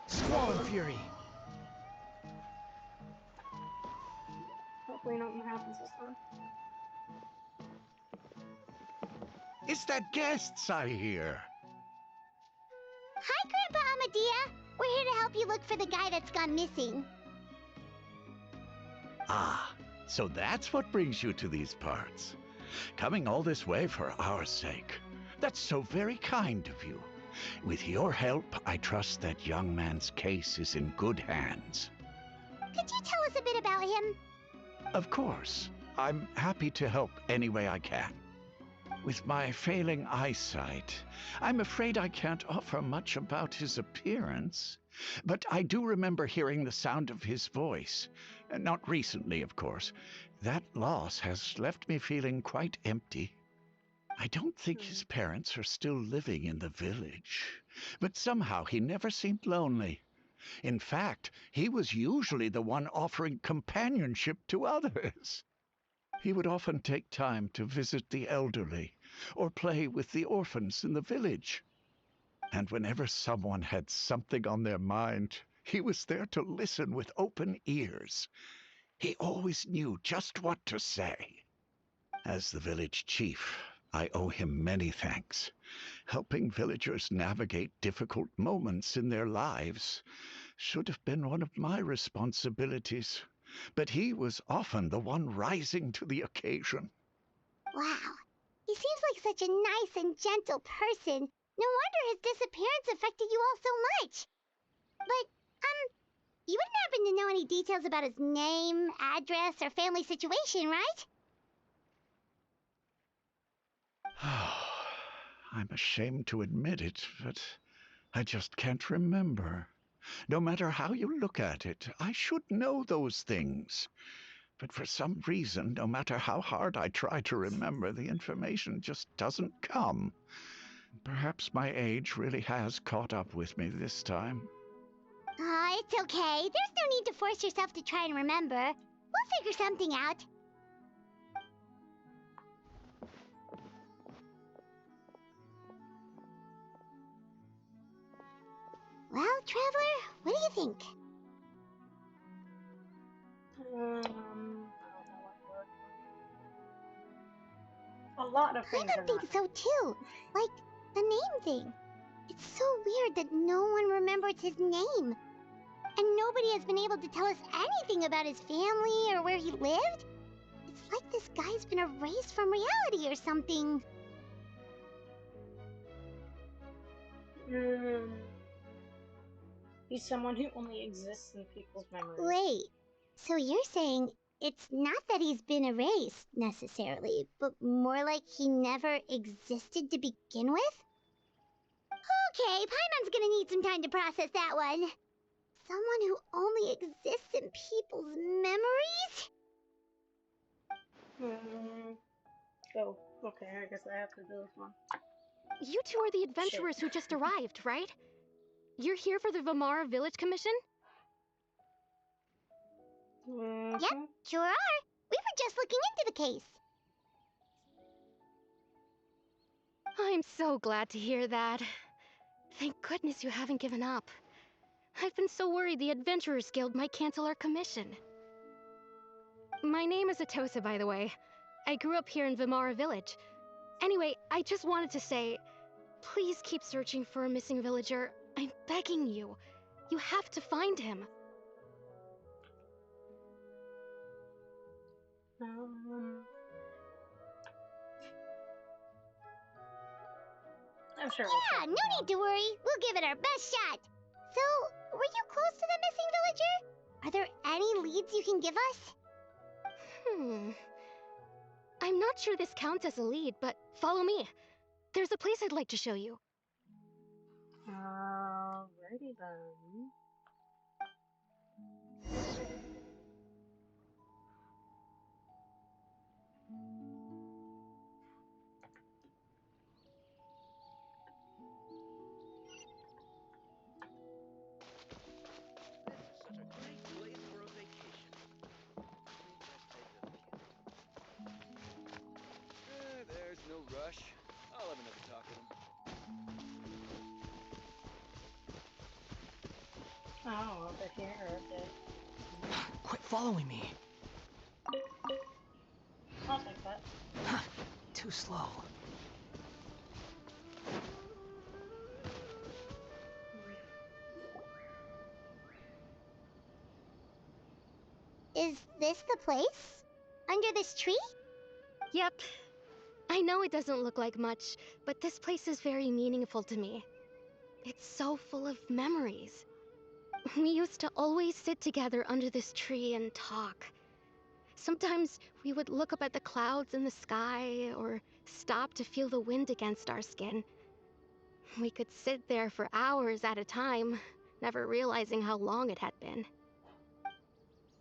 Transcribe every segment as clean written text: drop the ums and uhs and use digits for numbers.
Squall and Fury! Hopefully nothing happens this time. It's that guests I hear. Hi, Grandpa Amadea. We're here to help you look for the guy that's gone missing. Ah, so that's what brings you to these parts. Coming all this way for our sake. That's so very kind of you. With your help, I trust that young man's case is in good hands. Could you tell us a bit about him? Of course. I'm happy to help any way I can. With my failing eyesight, I'm afraid I can't offer much about his appearance. But I do remember hearing the sound of his voice. Not recently, of course. That loss has left me feeling quite empty. I don't think his parents are still living in the village. But somehow he never seemed lonely. In fact, he was usually the one offering companionship to others. He would often take time to visit the elderly or play with the orphans in the village. And whenever someone had something on their mind, he was there to listen with open ears. He always knew just what to say. As the village chief, I owe him many thanks. Helping villagers navigate difficult moments in their lives should have been one of my responsibilities. But he was often the one rising to the occasion. Wow. He seems like such a nice and gentle person. No wonder his disappearance affected you all so much. But, you wouldn't happen to know any details about his name, address, or family situation, right? I'm ashamed to admit it, but I just can't remember. No matter how you look at it, I should know those things. But for some reason, no matter how hard I try to remember, the information just doesn't come. Perhaps my age really has caught up with me this time. It's okay. There's no need to force yourself to try and remember. We'll figure something out. Well, Traveler, what do you think? I don't know what to... A lot of things I think so too. Like, the name thing. It's so weird that no one remembers his name. And nobody has been able to tell us anything about his family or where he lived. It's like this guy's been erased from reality or something. He's someone who only exists in people's memories. Wait, so you're saying it's not that he's been erased, necessarily, but more like he never existed to begin with? Okay, Paimon's gonna need some time to process that one. Someone who only exists in people's memories? Oh, okay, I guess I have to do this one. You two are the adventurers who just arrived, right? You're here for the Vamara Village Commission? Yep, sure are. We were just looking into the case. I'm so glad to hear that. Thank goodness you haven't given up. I've been so worried the Adventurers Guild might cancel our commission. My name is Atosa, by the way. I grew up here in Vamara Village. Anyway, I just wanted to say, please keep searching for a missing villager. I'm begging you. You have to find him. I'm sure. Yeah, no need to worry. We'll give it our best shot. So, were you close to the missing villager? Are there any leads you can give us? I'm not sure this counts as a lead, but follow me. There's a place I'd like to show you. Alrighty then. There's no rush. I'll have another talk with him. Oh, over here, okay. Quit following me. I'll take that. Too slow. Is this the place? Under this tree? Yep. I know it doesn't look like much, but this place is very meaningful to me. It's so full of memories. We used to always sit together under this tree and talk. Sometimes we would look up at the clouds in the sky, or stop to feel the wind against our skin. We could sit there for hours at a time, never realizing how long it had been.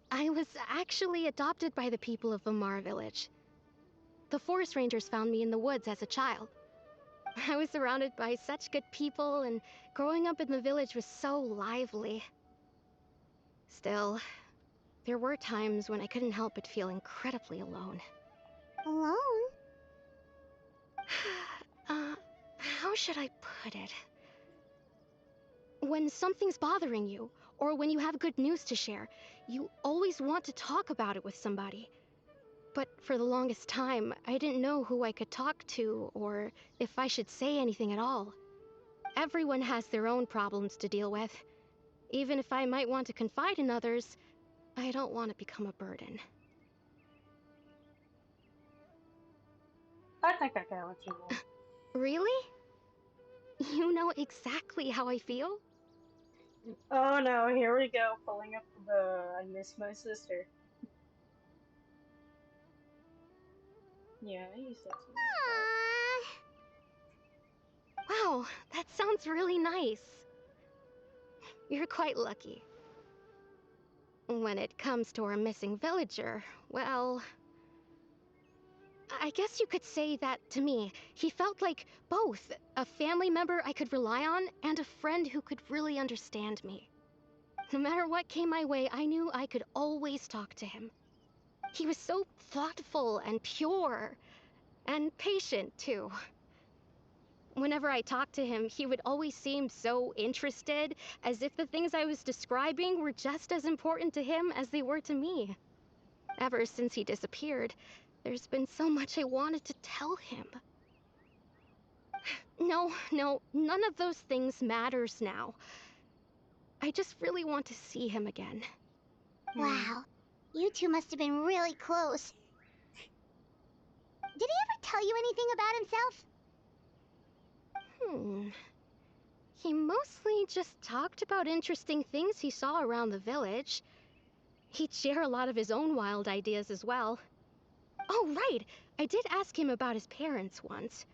I was actually adopted by the people of Vamar village. The forest rangers found me in the woods as a child. I was surrounded by such good people, and growing up in the village was so lively. Still, there were times when I couldn't help but feel incredibly alone. Alone? How should I put it? When something's bothering you, or when you have good news to share, you always want to talk about it with somebody. But for the longest time, I didn't know who I could talk to, or if I should say anything at all. Everyone has their own problems to deal with. Even if I might want to confide in others, I don't want to become a burden. I think I got what you mean. Really? You know exactly how I feel? Oh no, here we go, pulling up the I miss my sister. Yeah, you said something. Aww. Wow, that sounds really nice. You're quite lucky. When it comes to our missing villager, well, I guess you could say that to me. He felt like both a family member I could rely on and a friend who could really understand me. No matter what came my way, I knew I could always talk to him. He was so thoughtful and pure, and patient too. Whenever I talked to him, he would always seem so interested, as if the things I was describing were just as important to him as they were to me. Ever since he disappeared, there's been so much I wanted to tell him. No, none of those things matters now. I just really want to see him again. Wow. You two must have been really close. Did he ever tell you anything about himself? He mostly just talked about interesting things he saw around the village. He'd share a lot of his own wild ideas as well. Oh, right! I did ask him about his parents once.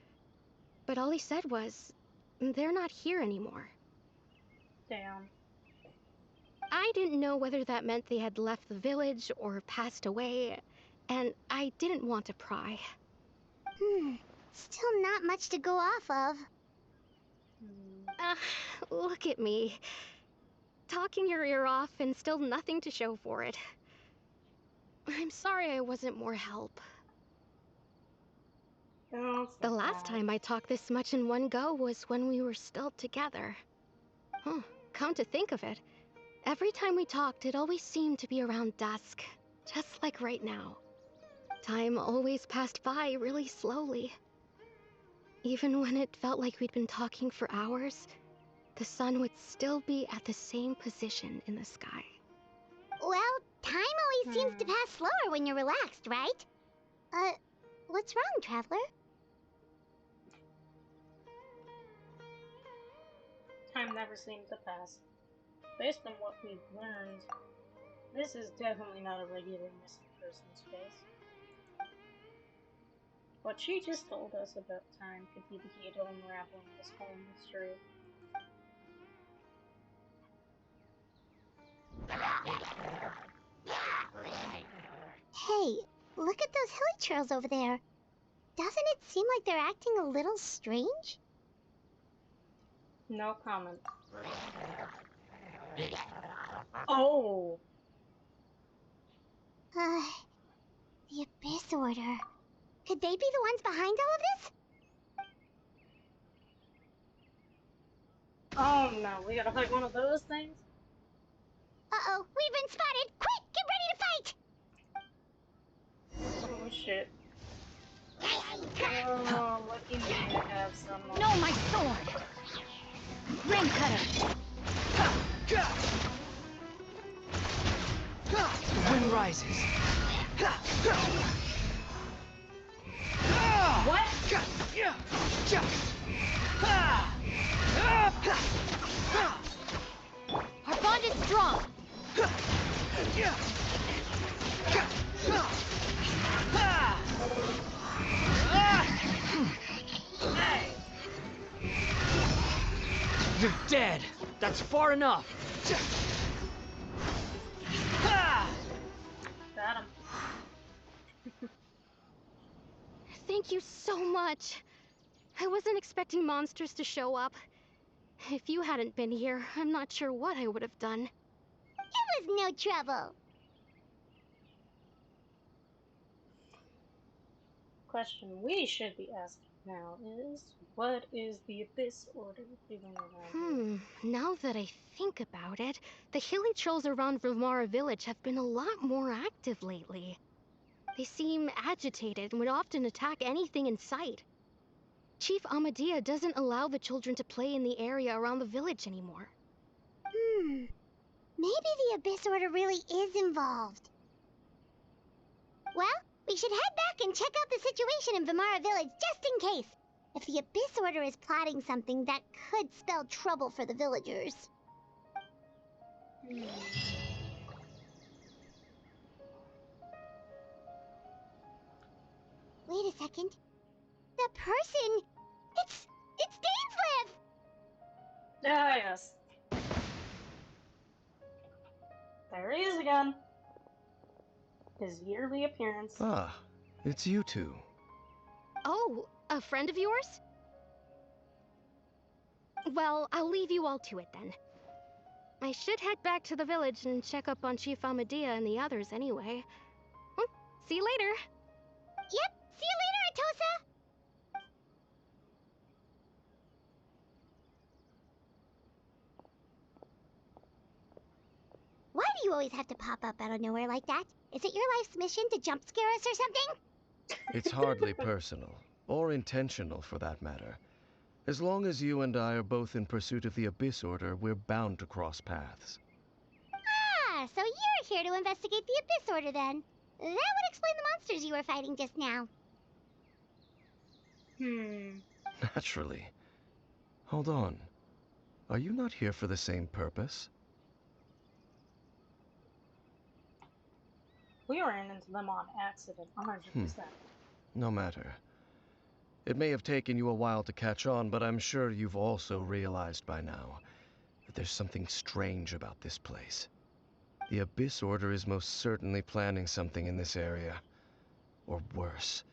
But all he said was, they're not here anymore. Damn. I didn't know whether that meant they had left the village or passed away, and I didn't want to pry. Still not much to go off of. Look at me. Talking your ear off and still nothing to show for it. I'm sorry I wasn't more help. The last time I talked this much in one go was when we were still together. Come to think of it, every time we talked, it always seemed to be around dusk, just like right now. Time always passed by really slowly. Even when it felt like we'd been talking for hours, the sun would still be at the same position in the sky. Well, time always seems to pass slower when you're relaxed, right? What's wrong, Traveler? Time never seems to pass. Based on what we've learned, this is definitely not a regular missing persons case. What she just told us about time could be the key to unraveling this whole mystery. Hey, look at those hilly trails over there. Doesn't it seem like they're acting a little strange? No comment. Oh! The Abyss Order. Could they be the ones behind all of this? Oh no, we gotta fight one of those things? Uh-oh, we've been spotted! Quick, get ready to fight! Oh shit. Oh, lucky me, I have some. No, my sword! Rain cutter! Wind rises. What? Our bond is strong! You're dead. That's far enough. Got him. Thank you so much. I wasn't expecting monsters to show up. If you hadn't been here, I'm not sure what I would have done. It was no trouble. Question we should be asking now is, what is the Abyss Order doing around here? Now that I think about it, the hilly trolls around Vimara village have been a lot more active lately. They seem agitated and would often attack anything in sight. Chief Amadea doesn't allow the children to play in the area around the village anymore. Maybe the Abyss Order really is involved. Well, we should head back and check out the situation in Vimara village just in case. If the Abyss Order is plotting something that could spell trouble for the villagers. Wait a second. The person... It's Dainsleif! Ah, yes. There he is again. His yearly appearance. Ah, it's you two. Oh, a friend of yours? Well, I'll leave you all to it then. I should head back to the village and check up on Chief Amadea and the others anyway. Well, see you later. Yep, see you later, Atosa! Why do you always have to pop up out of nowhere like that? Is it your life's mission to jump scare us or something? It's hardly personal, or intentional for that matter. As long as you and I are both in pursuit of the Abyss Order, we're bound to cross paths. Ah, so you're here to investigate the Abyss Order then. That would explain the monsters you were fighting just now. Naturally. Hold on. Are you not here for the same purpose? We ran into them on accident, 100%. No matter. It may have taken you a while to catch on, but I'm sure you've also realized by now that there's something strange about this place. The Abyss Order is most certainly planning something in this area. Or worse,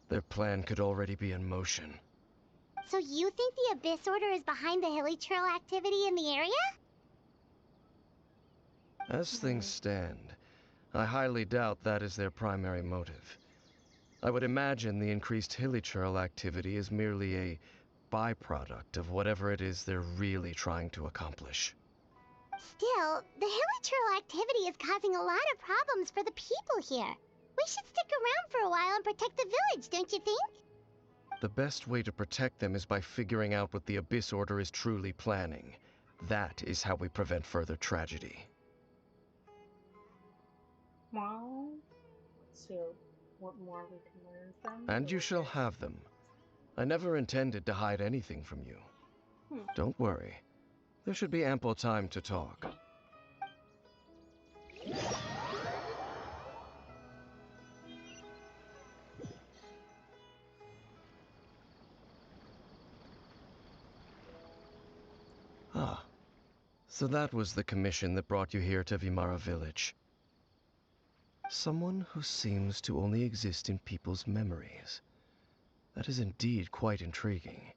their plan could already be in motion. So you think the Abyss Order is behind the hilly trail activity in the area? As things stand, I highly doubt that is their primary motive. I would imagine the increased hilly trail activity is merely a byproduct of whatever it is they're really trying to accomplish. Still, the hilly trail activity is causing a lot of problems for the people here. We should stick around for a while and protect the village, don't you think? The best way to protect them is by figuring out what the Abyss Order is truly planning. That is how we prevent further tragedy. Well, let's see what more we can learn from. And you shall have them. I never intended to hide anything from you. Don't worry. There should be ample time to talk. Ah, so that was the commission that brought you here to Vimara village. Someone who seems to only exist in people's memories. That is indeed quite intriguing.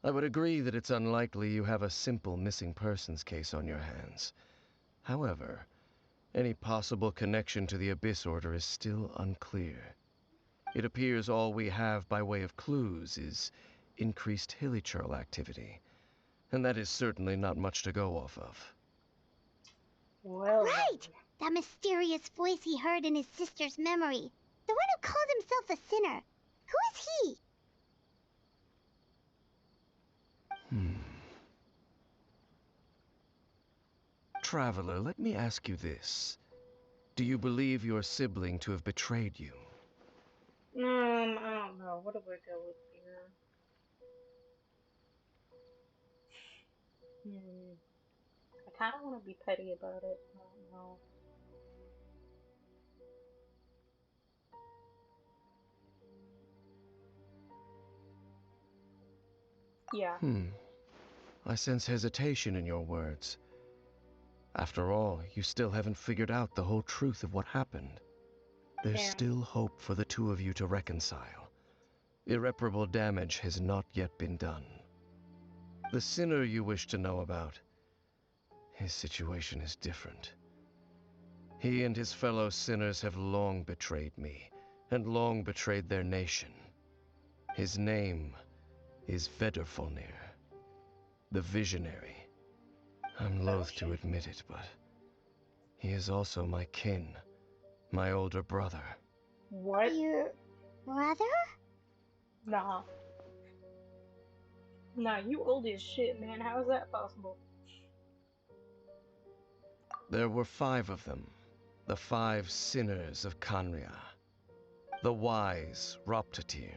I would agree that it's unlikely you have a simple missing persons case on your hands. However, any possible connection to the Abyss Order is still unclear. It appears all we have by way of clues is increased hilly trail activity, and that is certainly not much to go off of. Well, Right! That mysterious voice he heard in his sister's memory. The one who called himself a sinner. Who is he? Traveler, let me ask you this. Do you believe your sibling to have betrayed you? I don't know. What do I go with here? I kind of want to be petty about it. I don't know. Yeah. I sense hesitation in your words. After all, you still haven't figured out the whole truth of what happened. There's Yeah. still hope for the two of you to reconcile. Irreparable damage has not yet been done. The sinner you wish to know about, his situation is different. He and his fellow sinners have long betrayed me, and long betrayed their nation. His name is Vedrfolnir, the Visionary. I'm loath to admit it, but he is also my kin, my older brother. What? Your brother? Nah. Nah, you old as shit, man. How is that possible? There were 5 of them, the 5 sinners of Khaenri'ah. The wise Roptatyr,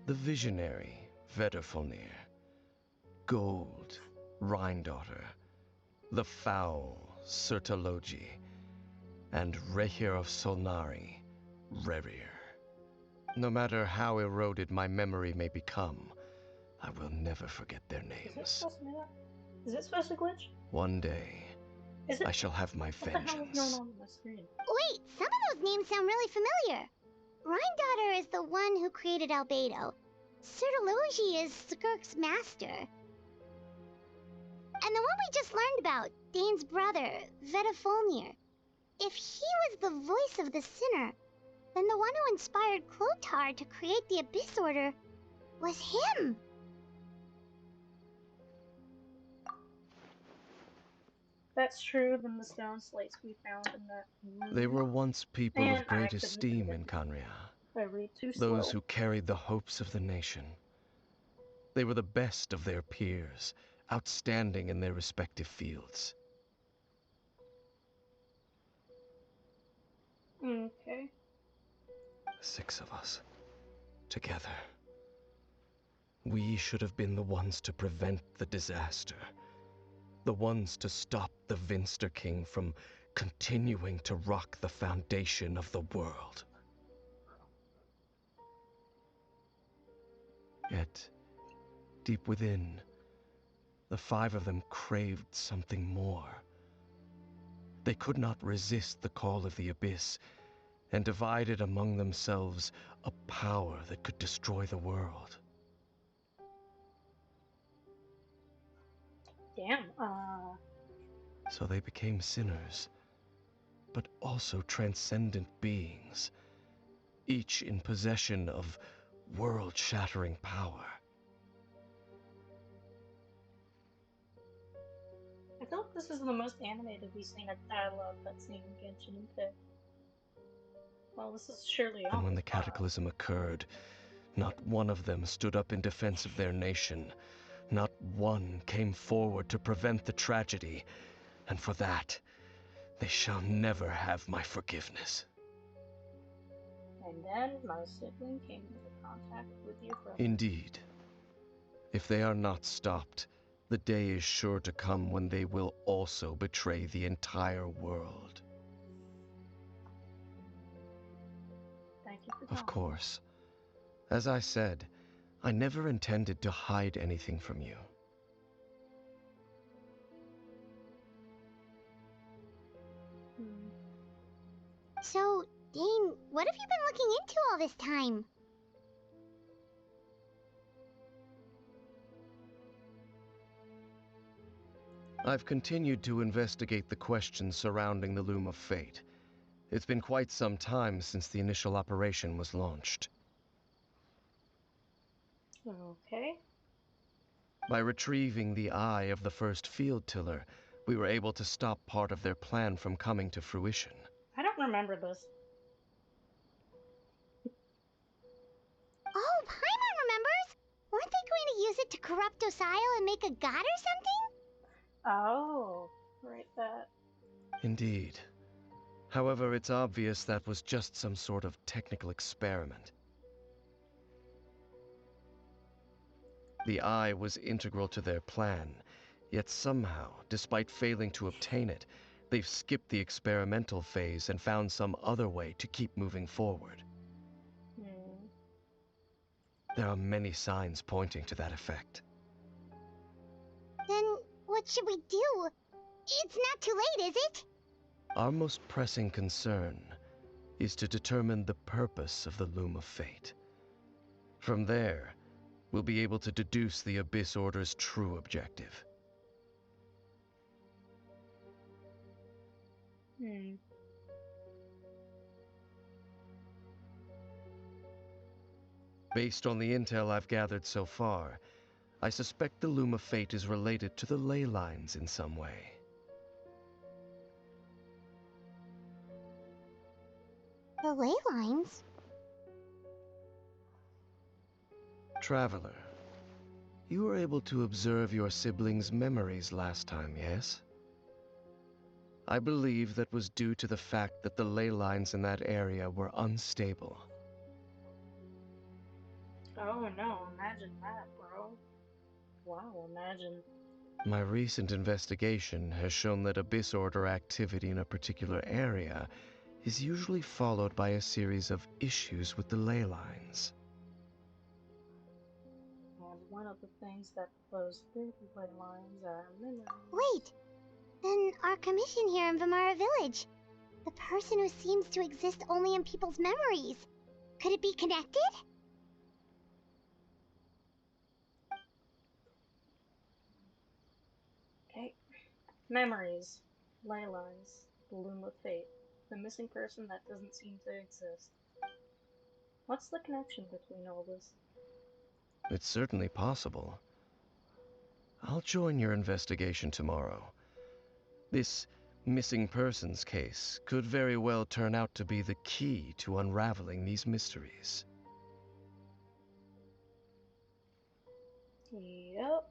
the visionary Vedrfolnir, Gold, Rhine-daughter, the foul Sertologi, and Rehir of Solnari, Rerir. No matter how eroded my memory may become, I will never forget their Is it names. supposed to be that? Is it supposed to glitch? One day, Is it? I shall have my What the hell is going vengeance. on my screen? Wait, some of those names sound really familiar. Rhine-daughter is the one who created Albedo. Sertologi is Skirk's master. And the one we just learned about, Dane's brother, Vedrfolnir. If he was the voice of the sinner, then the one who inspired Clothar to create the Abyss Order was him. That's true than the stone slates we found in that room. They were once people And of great I couldn't esteem read in it. Khaenri'ah. I read too slow. Those who carried the hopes of the nation. They were the best of their peers, outstanding in their respective fields. Okay. 6 of us, together. We should have been the ones to prevent the disaster. The ones to stop the Vinster King from continuing to rock the foundation of the world. Yet, deep within, the 5 of them craved something more. They could not resist the call of the Abyss, and divided among themselves a power that could destroy the world. Damn. So they became sinners, but also transcendent beings, each in possession of world-shattering power. I feel like this is the most animated we've seen a dialogue cutscene in Genshin Impact. Well, this is surely And when the almost five. cataclysm occurred, not one of them stood up in defense of their nation. Not one came forward to prevent the tragedy. And for that, they shall never have my forgiveness. And then my sibling came into contact with your brother. Indeed. If they are not stopped, the day is sure to come when they will also betray the entire world. Thank you for Of telling me. course. As I said, I never intended to hide anything from you. So, Dane, what have you been looking into all this time? I've continued to investigate the questions surrounding the Loom of Fate. It's been quite some time since the initial operation was launched. Okay. By retrieving the eye of the first field tiller, We were able to stop part of their plan from coming to fruition. I don't remember this. Oh, Paimon remembers! Weren't they going to use it to corrupt Osial and make a god or something? Oh, right, that. Indeed. However, it's obvious that was just some sort of technical experiment. The eye was integral to their plan, yet somehow, despite failing to obtain it, they've skipped the experimental phase and found some other way to keep moving forward. There are many signs pointing to that effect. Then what should we do? It's not too late, is it? Our most pressing concern is to determine the purpose of the Loom of Fate. From there, we'll be able to deduce the Abyss Order's true objective. Based on the intel I've gathered so far, I suspect the Loom of Fate is related to the ley lines in some way. The ley lines? Traveler, you were able to observe your siblings' memories last time, yes? I believe that was due to the fact that the ley lines in that area were unstable. Oh no, imagine that, bro. Wow, imagine. My recent investigation has shown that Abyss Order activity in a particular area is usually followed by a series of issues with the ley lines. And one of the things that flows through the ley lines are memories. Wait! Then our commission here in Vimara Village. The person who seems to exist only in people's memories. Could it be connected? Okay. Memories. Ley lines. The Loom of Fate. The missing person that doesn't seem to exist. What's the connection between all this? It's certainly possible. I'll join your investigation tomorrow. This missing persons case could very well turn out to be the key to unraveling these mysteries. Yep.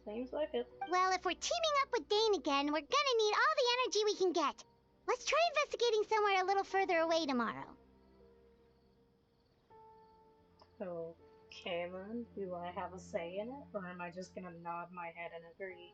Seems like it. Well, if we're teaming up with Dane again, we're gonna need all the energy we can get. Let's try investigating somewhere a little further away tomorrow. Okay, then. Do I have a say in it, or am I just gonna nod my head and agree?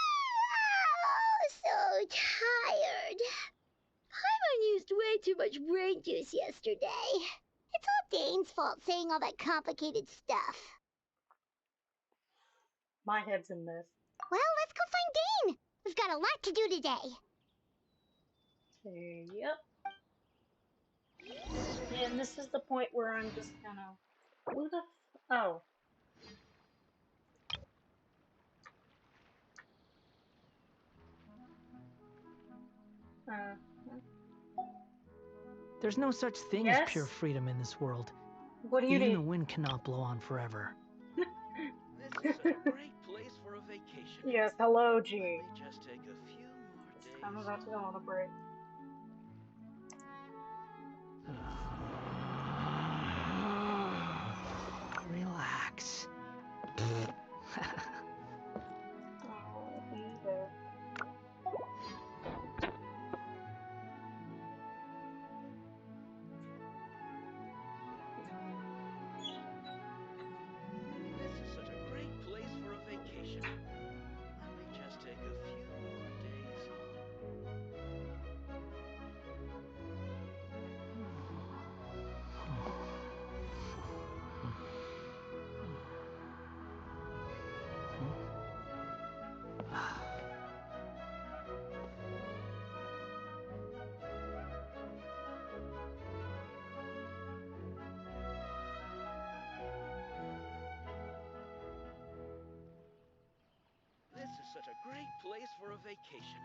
Oh, so tired. Paimon used way too much brain juice yesterday. It's all Dane's fault saying all that complicated stuff. My head's in this. Well, let's go find Dane. We've got a lot to do today. Yep. And this is the point where I'm just gonna... Who the oh. There's no such thing as pure Yes? freedom in this world. What do you Even the need? wind cannot blow on forever. This is a great place for a vacation. Yes, hello, Let G. me just take a few more days. I'm about to go on a break. Relax. I'll be there. This is such a great place for a vacation. Let me just take a few more days off. great place for a vacation.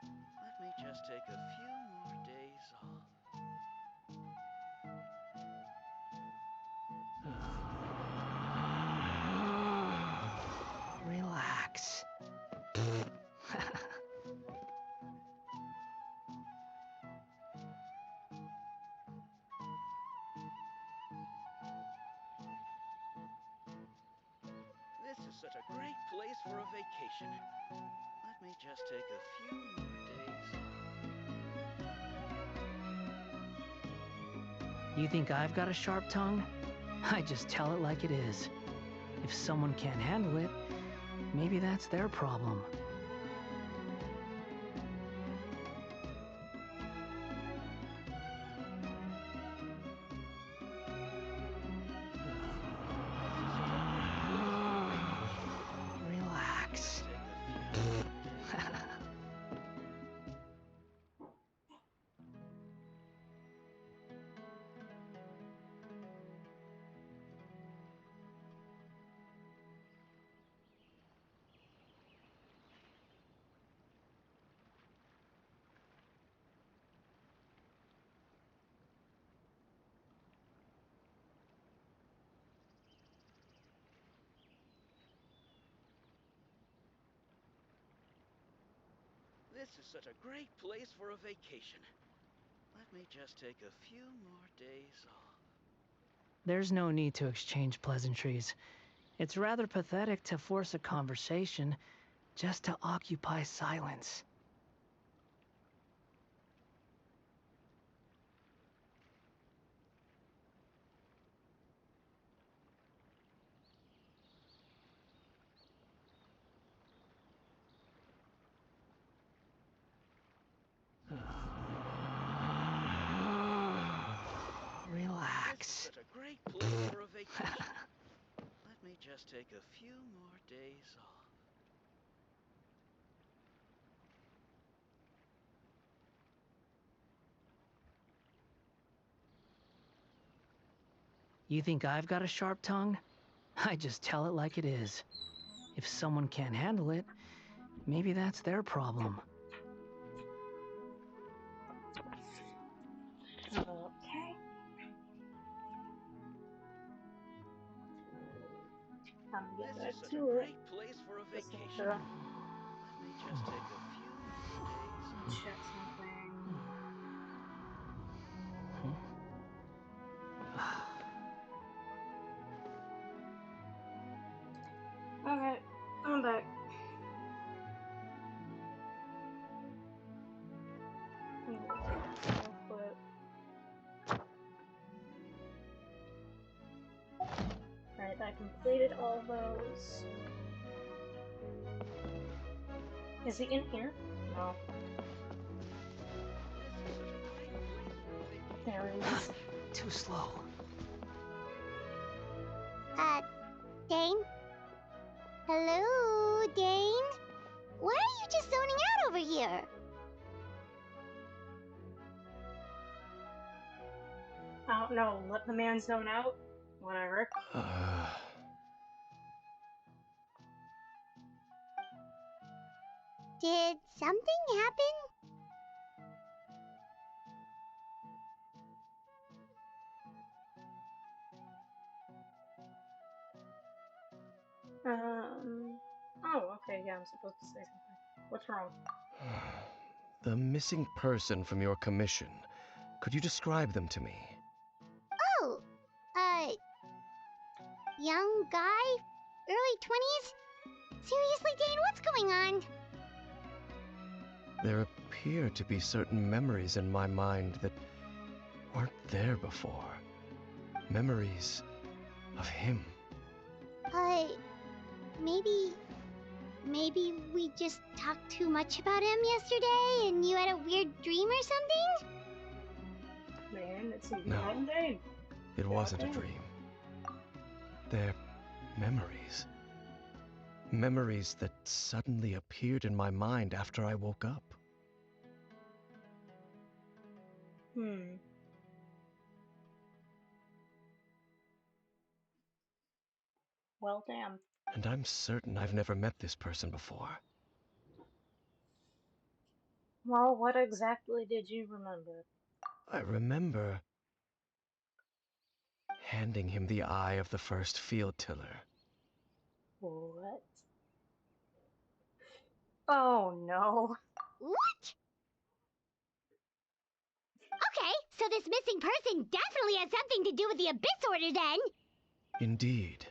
Let me just take a few more days off. Relax. This is such a great place for a vacation. Let me just take a few more days off. You think I've got a sharp tongue? I just tell it like it is. If someone can't handle it, maybe that's their problem. Relax. This is such a great place for a vacation. Let me just take a few more days off. There's no need to exchange pleasantries. It's rather pathetic to force a conversation just to occupy silence. Relax. This is such a great place for a vacation. Let me just take a few more days off. You think I've got a sharp tongue? I just tell it like it is. If someone can't handle it, maybe that's their problem. Okay. Time to get This back is such a to it. great place for a Just need vacation. to Let me just take a few more days off. check something. Okay, I'm back. I'm gonna look at it real quick. Alright, I completed all those. Is he in here? No. There he is. Too slow. Dane? Hello, Dane? Why are you just zoning out over here? Oh, no, let the man zone out. Whatever. Did something happen? Oh, okay, yeah, I'm supposed to say something. What's wrong? The missing person from your commission. Could you describe them to me? Oh, young guy? Early 20s? Seriously, Dane, what's going on? There appear to be certain memories in my mind that weren't there before. Memories of him. Maybe we just talked too much about him yesterday and you had a weird dream or something? Man, it's a No. Dane. It wasn't a Okay. dream. They're memories. Memories that suddenly appeared in my mind after I woke up. Well, damn. And I'm certain I've never met this person before. Well, what exactly did you remember? I remember handing him the eye of the first field tiller. What? Oh no. What? Okay, so this missing person definitely has something to do with the Abyss Order then! Indeed.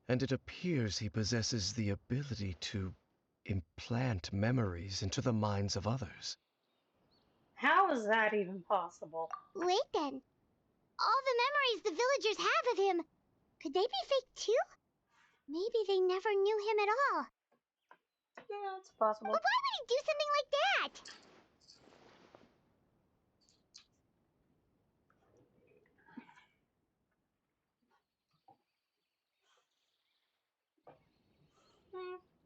And it appears he possesses the ability to implant memories into the minds of others. How is that even possible? Wait then. All the memories the villagers have of him, could they be fake too? Maybe they never knew him at all. Yeah, it's possible. But why would he do something like that?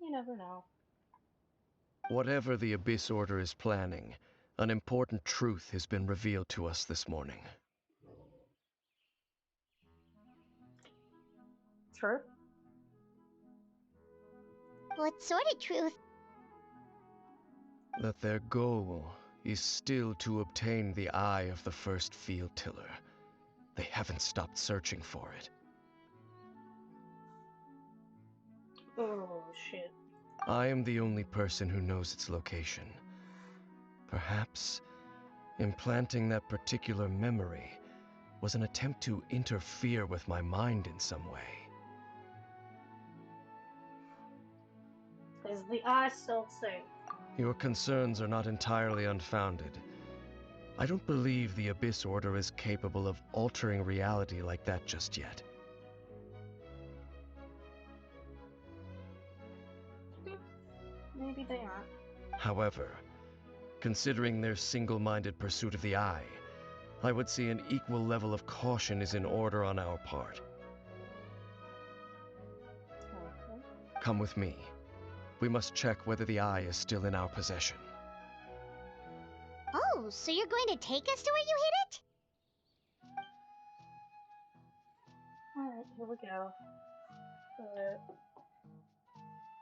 You never know. Whatever the Abyss Order is planning, an important truth has been revealed to us this morning. True. What sort of truth? That their goal is still to obtain the eye of the first field tiller. They haven't stopped searching for it. Oh shit. I am the only person who knows its location. Perhaps implanting that particular memory was an attempt to interfere with my mind in some way. Is the eye still safe? Your concerns are not entirely unfounded. I don't believe the Abyss Order is capable of altering reality like that just yet. Maybe they aren't. However, considering their single-minded pursuit of the eye, I would say an equal level of caution is in order on our part. Okay. Come with me. We must check whether the eye is still in our possession. Oh, so you're going to take us to where you hid it? Alright, here we go.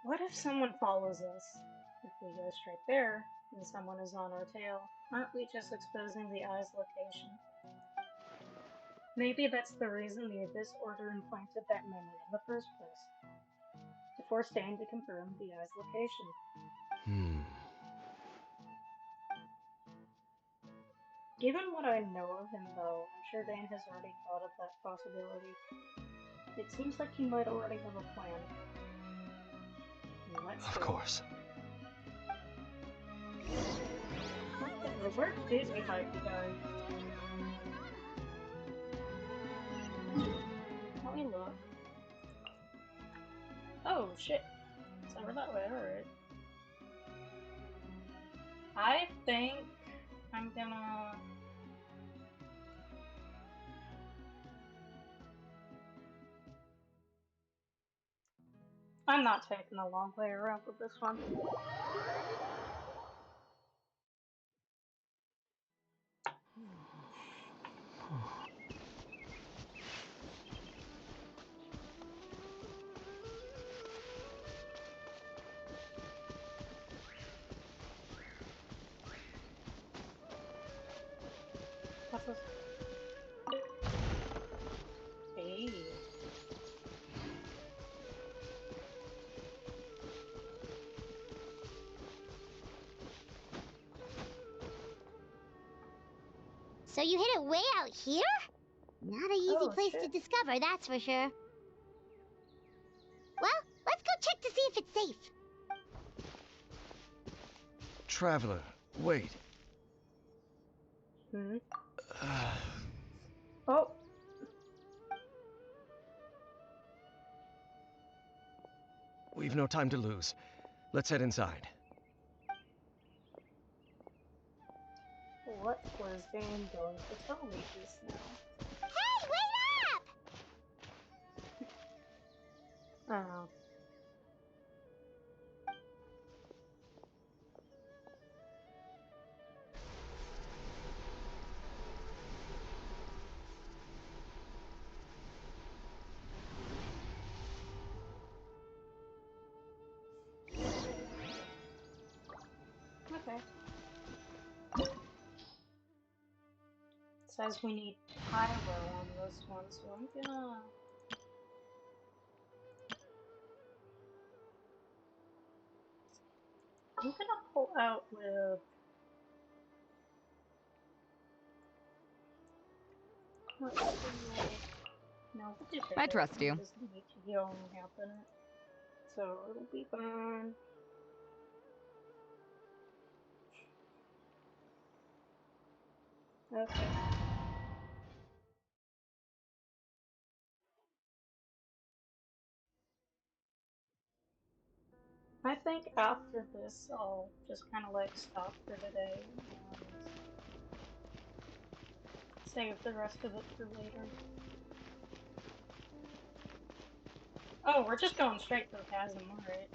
What if someone follows us? If we go straight there, and someone is on our tail, aren't we just exposing the eye's location? Maybe that's the reason the Abyss Order implanted that memory in the first place. To force Dan to confirm the eye's location. Given what I know of him, though, I'm sure Dan has already thought of that possibility. It seems like he might already have a plan. Let's Of go. course. Where did we hide the guy? Let me look. Oh shit. It's over that way, alright. I think I'm gonna... I'm not taking the long way around with this one. What's this? Hey. So you hid it way out here? Not an easy place to discover, that's for sure. Well, let's go check to see if it's safe. Traveler, wait. Oh. We've no time to lose. Let's head inside. What was Dan going to tell me just now? Hey, wait up! Oh. Okay. says we need pyro on this one, so I'm gonna pull out with let's see. No, we'll do I trust you. It doesn't need to heal and happen it. So it'll be fine. Okay. I think after this, I'll just kind of like stop for today and save the rest of it for later. Oh, we're just going straight for the chasm, alright.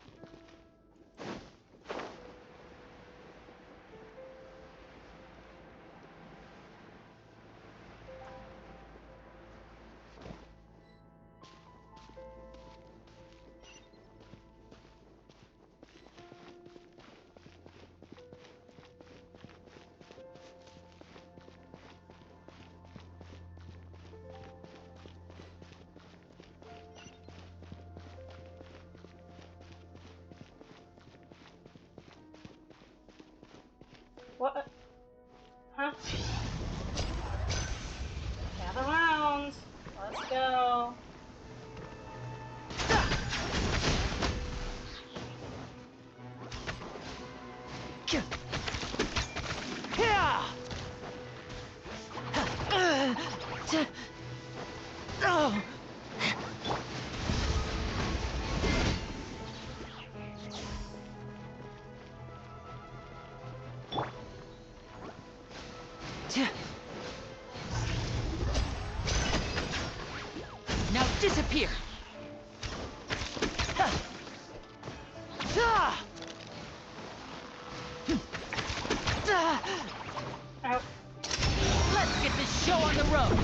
What? Huh? Gather round! Let's go! Now disappear! Out. Let's get this show on the road!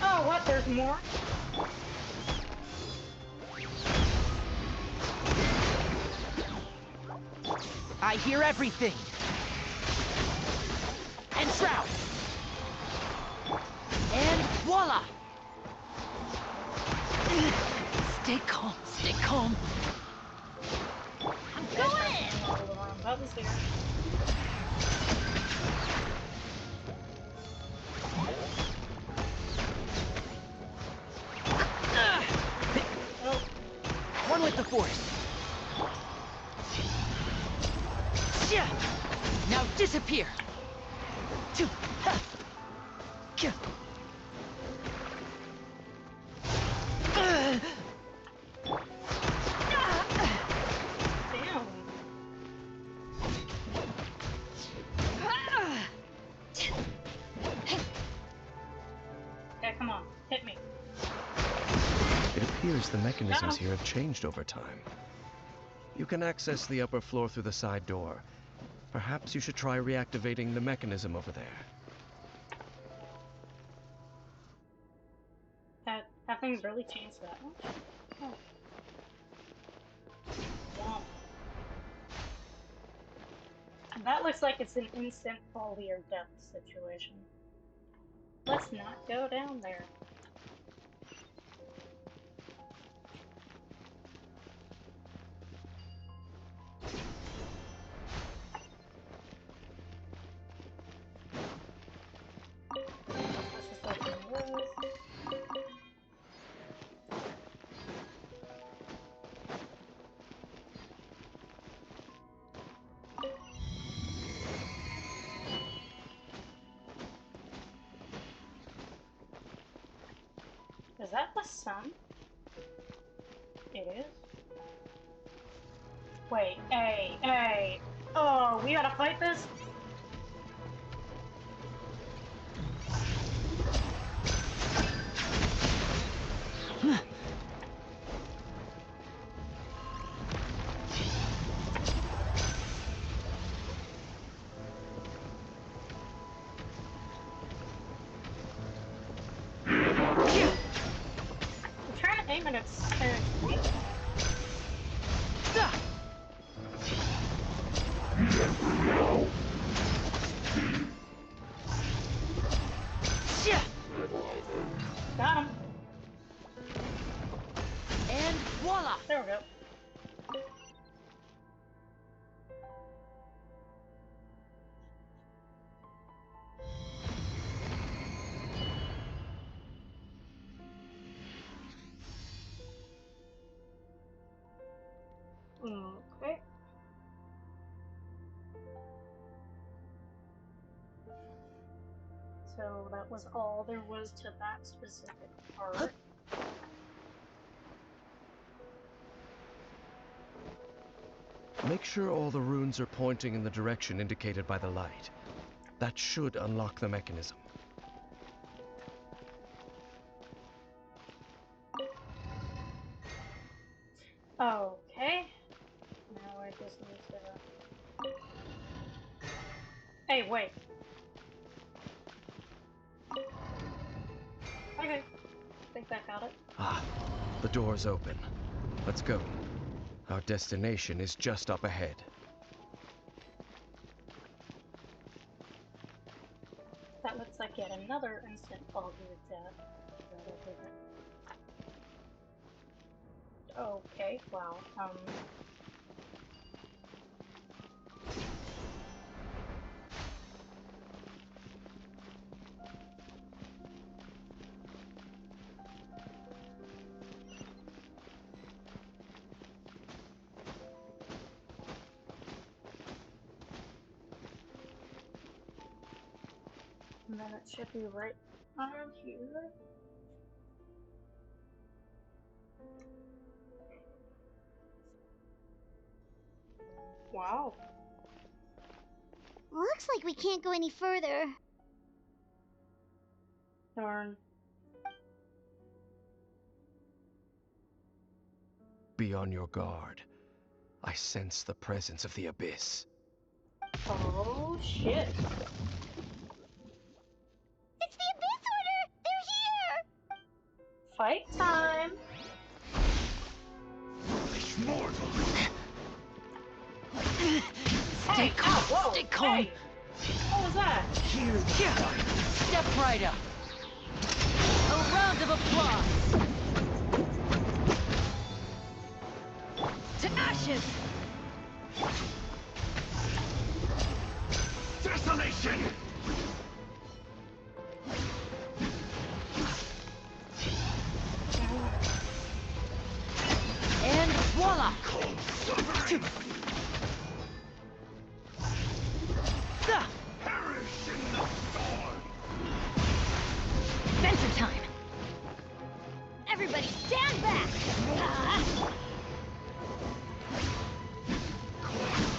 Oh, what? There's more? I hear everything! And shroud! And voila! Stay calm, stay calm. I'm going in! That was here. One with the force. Now disappear. Okay, come on, hit me. It appears the mechanisms here have changed over time. You can access the upper floor through the side door. Perhaps you should try reactivating the mechanism over there. Have things really changed that much? Oh. Wow. That looks like it's an instant folly or death situation. Let's not go down there. Let's just open this. Is that the sun? It is? Wait, hey! Oh, we gotta fight this? I'm trying to aim at its feet. Okay. So that was all there was to that specific part. Make sure all the runes are pointing in the direction indicated by the light. That should unlock the mechanism. Okay. Now I just need to... Hey, wait. Okay. I think that got it. Ah, the door's open. Let's go. Our destination is just up ahead. That looks like yet another instant foggy death. Okay, wow. And then it should be right around here. Wow. Looks like we can't go any further. Darn. Be on your guard. I sense the presence of the abyss. Oh, shit. It's the Abyss Order! They're here! Fight time! Stay calm. Whoa, Stay calm. Hey. What was that? Here. Step right up. A round of applause. To ashes. Desolation! And voila. Perish in the storm! Venture time. Everybody stand back!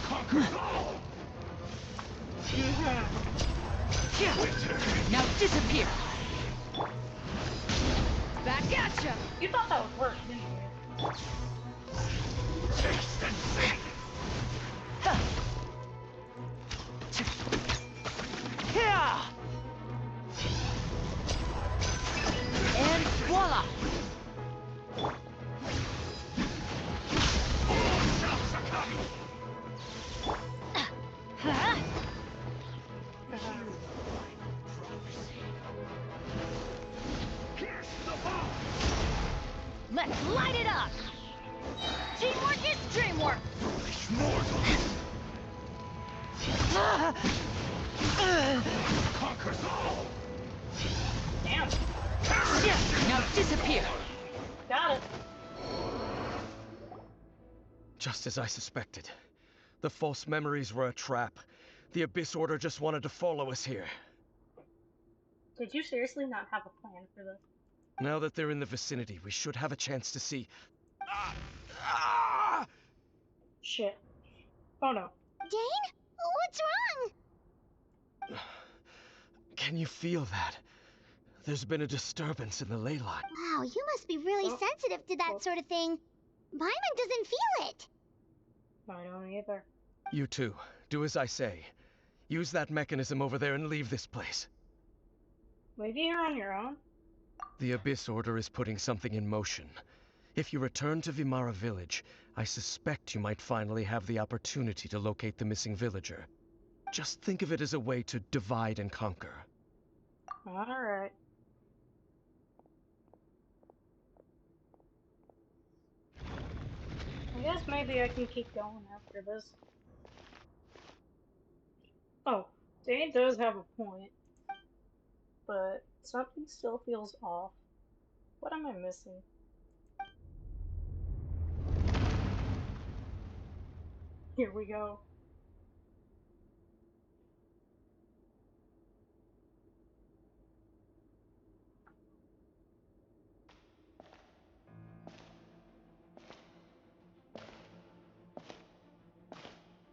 Conquers all! Now disappear. Back at ya. You thought that would work, didn't you? Taste and see! And voila. All shall succumb! Pierce the bomb! Let's light it up! Teamwork is dreamwork! Foolish mortals! Conquers all! Damn. Now disappear. Got it. Just as I suspected. The false memories were a trap. The Abyss Order just wanted to follow us here. Did you seriously not have a plan for this? Now that they're in the vicinity, we should have a chance to see... Ah! Shit. Oh no. Dane? What's wrong? Can you feel that? There's been a disturbance in the ley line. Wow, you must be really Oh. sensitive to that sort of thing. Paimon doesn't feel it. I don't either. You too. Do as I say. Use that mechanism over there and leave this place. Leave you here on your own? The Abyss Order is putting something in motion. If you return to Vimara Village, I suspect you might finally have the opportunity to locate the missing villager. Just think of it as a way to divide and conquer. Alright. I guess maybe I can keep going after this. Oh, Dane does have a point. But something still feels off. What am I missing? Here we go.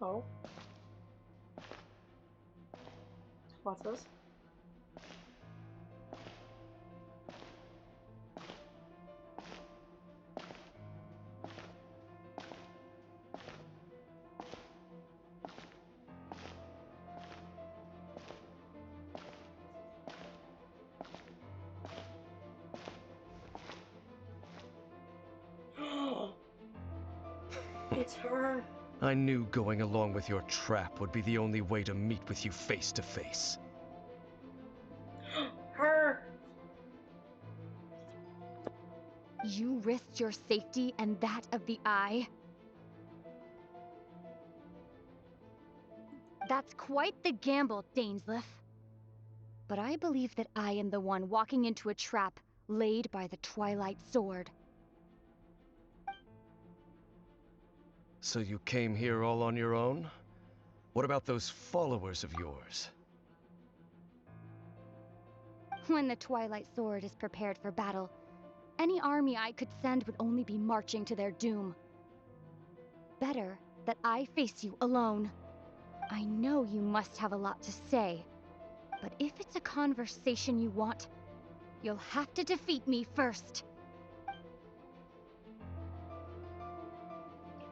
Oh. What's this? It's her. I knew going along with your trap would be the only way to meet with you face to face. Her. You risked your safety and that of the Eye? That's quite the gamble, Dainsleif. But I believe that I am the one walking into a trap laid by the Twilight Sword. So you came here all on your own? What about those followers of yours? When the Twilight Sword is prepared for battle, any army I could send would only be marching to their doom. Better that I face you alone. I know you must have a lot to say, but if it's a conversation you want, you'll have to defeat me first.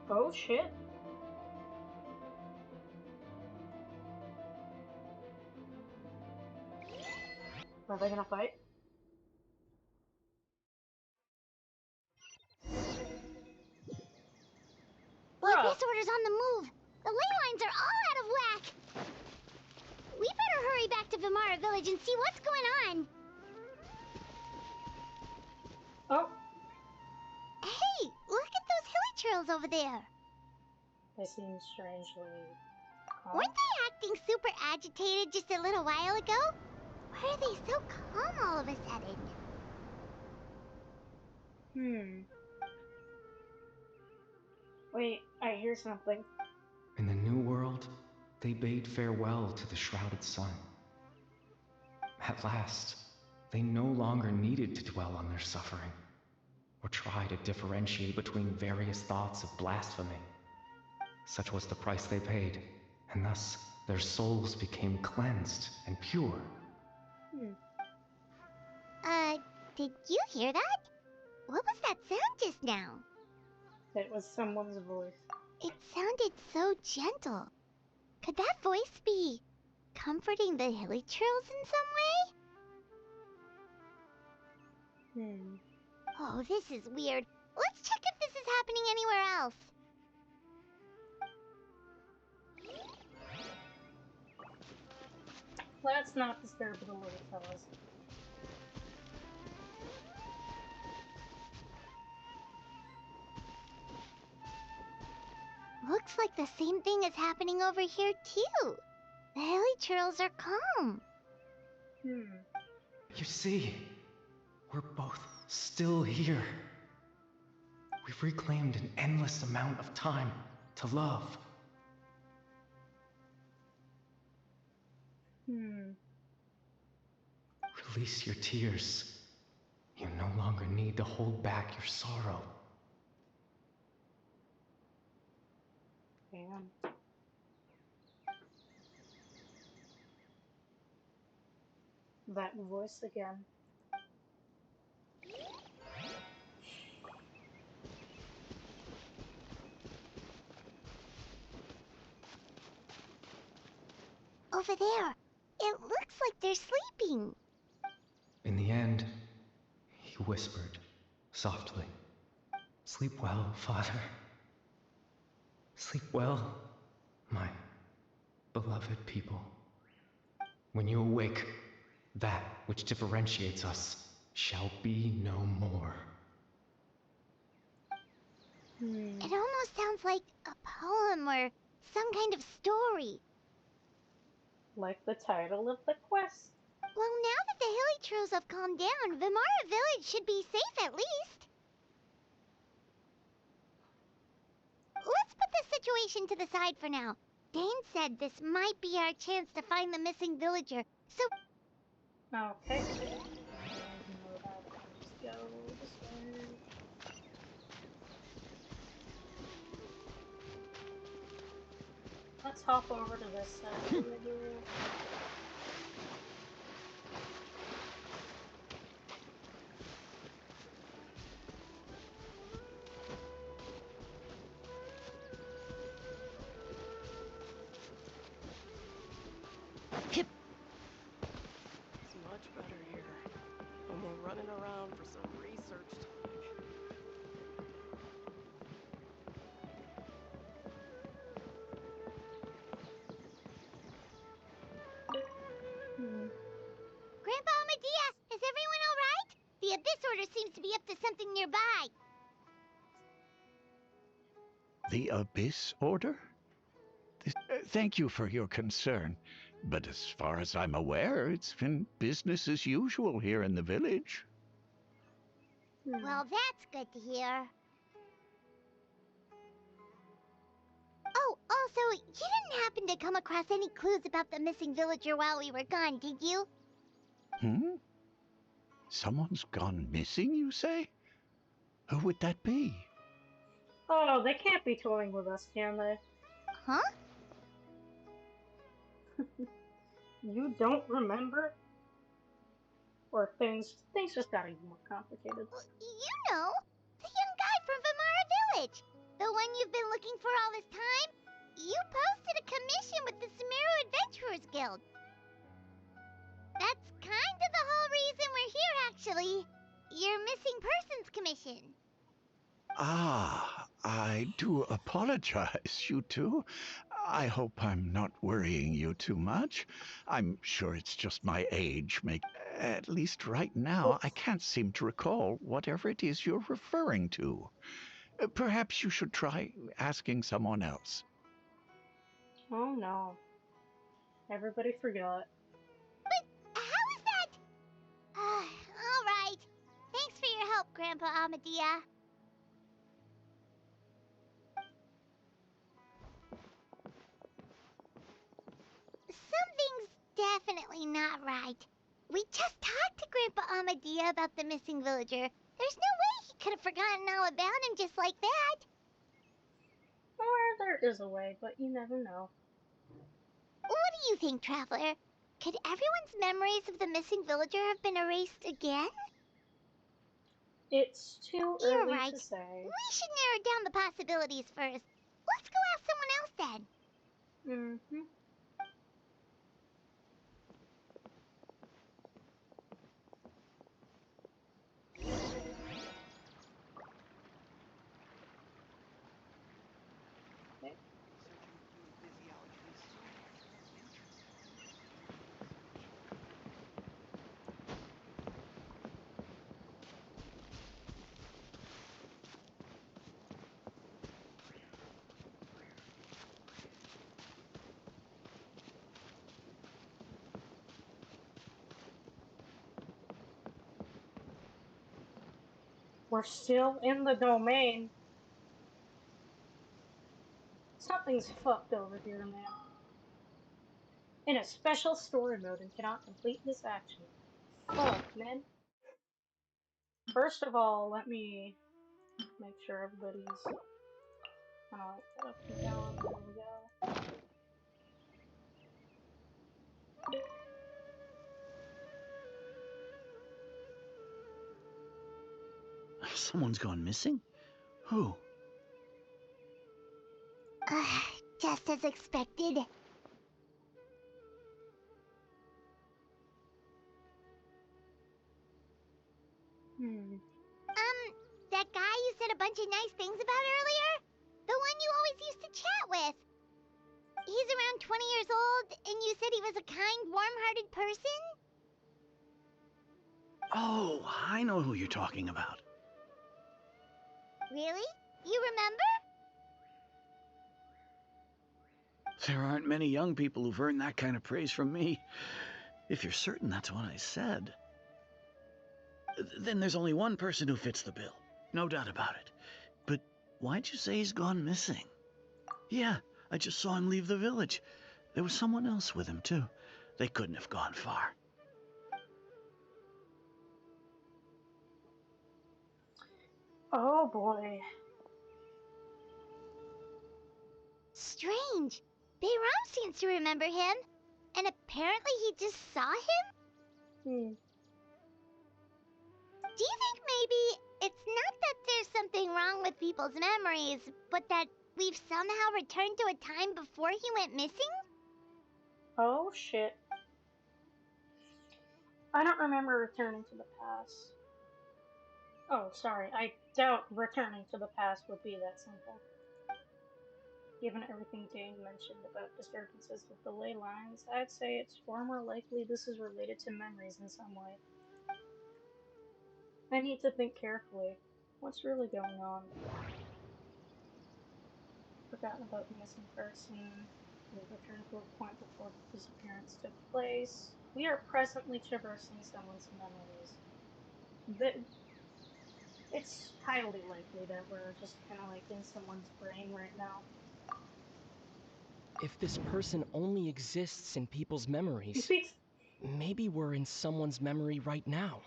Oh shit. Are they gonna fight? The Abyss Order's on the move. The ley lines are all out of whack. We better hurry back to Vimara Village and see what's going on. Oh, Hey, look at those hilly trails over there. they seem strangely calm. Weren't they acting super agitated just a little while ago? Why are they so calm all of a sudden? Wait, I hear something. In the New World, they bade farewell to the shrouded sun. At last, they no longer needed to dwell on their suffering, or try to differentiate between various thoughts of blasphemy. Such was the price they paid, and thus their souls became cleansed and pure. Did you hear that? What was that sound just now? It was someone's voice. It sounded so gentle. Could that voice be comforting the hilly trails in some way? Oh, this is weird. Let's check if this is happening anywhere else. Let's not disturb the little fellas. Looks like the same thing is happening over here too. The hilly trails are calm. You see, we're both still here. We've reclaimed an endless amount of time to love. Release your tears. You no longer need to hold back your sorrow. Damn. That voice again. Over there. It looks like they're sleeping. In the end, he whispered softly, "Sleep well, Father. Sleep well, my beloved people. When you awake, that which differentiates us shall be no more." It almost sounds like a poem or some kind of story. Like the title of the quest. Well, now that the hilly trails have calmed down, Vimara Village should be safe at least. Let's put the situation information to the side for now. Dane said this might be our chance to find the missing villager, so... Okay. I know that. Let's go this way. Let's hop over to this side over here. It's much better here. No more running around for some research topic. Grandpa Medea, is everyone alright? The Abyss Order seems to be up to something nearby. The Abyss Order? Thank you for your concern, but as far as I'm aware, it's been business as usual here in the village. Well, that's good to hear. Oh, also, you didn't happen to come across any clues about the missing villager while we were gone, did you? Someone's gone missing, you say? Who would that be? Oh, they can't be toying with us, can they? Huh? You don't remember? Or things just got even more complicated. You know, the young guy from Vamara Village. The one you've been looking for all this time. You posted a commission with the Sumeru Adventurers Guild. That's kind of the whole reason we're here, actually. Your missing persons commission. Ah, I do apologize, you two. I hope I'm not worrying you too much. I'm sure it's just my age. At least right now, I can't seem to recall whatever it is you're referring to. Perhaps you should try asking someone else. Oh no. Everybody forgot. But how is that? All right. Thanks for your help, Grandpa Amadea. Something's definitely not right. We just talked to Grandpa Amadea about the missing villager. There's no way he could have forgotten all about him just like that. Or there is a way, but you never know. What do you think, Traveler? Could everyone's memories of the missing villager have been erased again? It's too You're early right. to say. We should narrow down the possibilities first. Let's go ask someone else then. We're still in the domain. Something's fucked over here, man. In a special story mode and cannot complete this action. Fuck, man. First of all, let me make sure everybody's kind of like up and down. There we go. Someone's gone missing? Who? Just as expected. That guy you said a bunch of nice things about earlier? The one you always used to chat with. He's around 20 years old, and you said he was a kind, warm-hearted person? Oh, I know who you're talking about. Really? You remember? There aren't many young people who've earned that kind of praise from me. If you're certain that's what I said, then there's only one person who fits the bill. No doubt about it. But why'd you say he's gone missing? Yeah, I just saw him leave the village. There was someone else with him, too. They couldn't have gone far. Oh boy. Strange. Bayram seems to remember him. And apparently he just saw him? Hmm. Do you think maybe it's not that there's something wrong with people's memories, but that we've somehow returned to a time before he went missing? Oh shit. I don't remember returning to the past. Oh, sorry. I doubt returning to the past would be that simple. Given everything Dane mentioned about disturbances with the ley lines, I'd say it's far more likely this is related to memories in some way. I need to think carefully. What's really going on? Forgotten about the missing person. We've returned to a point before the disappearance took place. We are presently traversing someone's memories. It's highly likely that we're just kind of like in someone's brain right now. If this person only exists in people's He memories, speaks. maybe we're in someone's memory right now.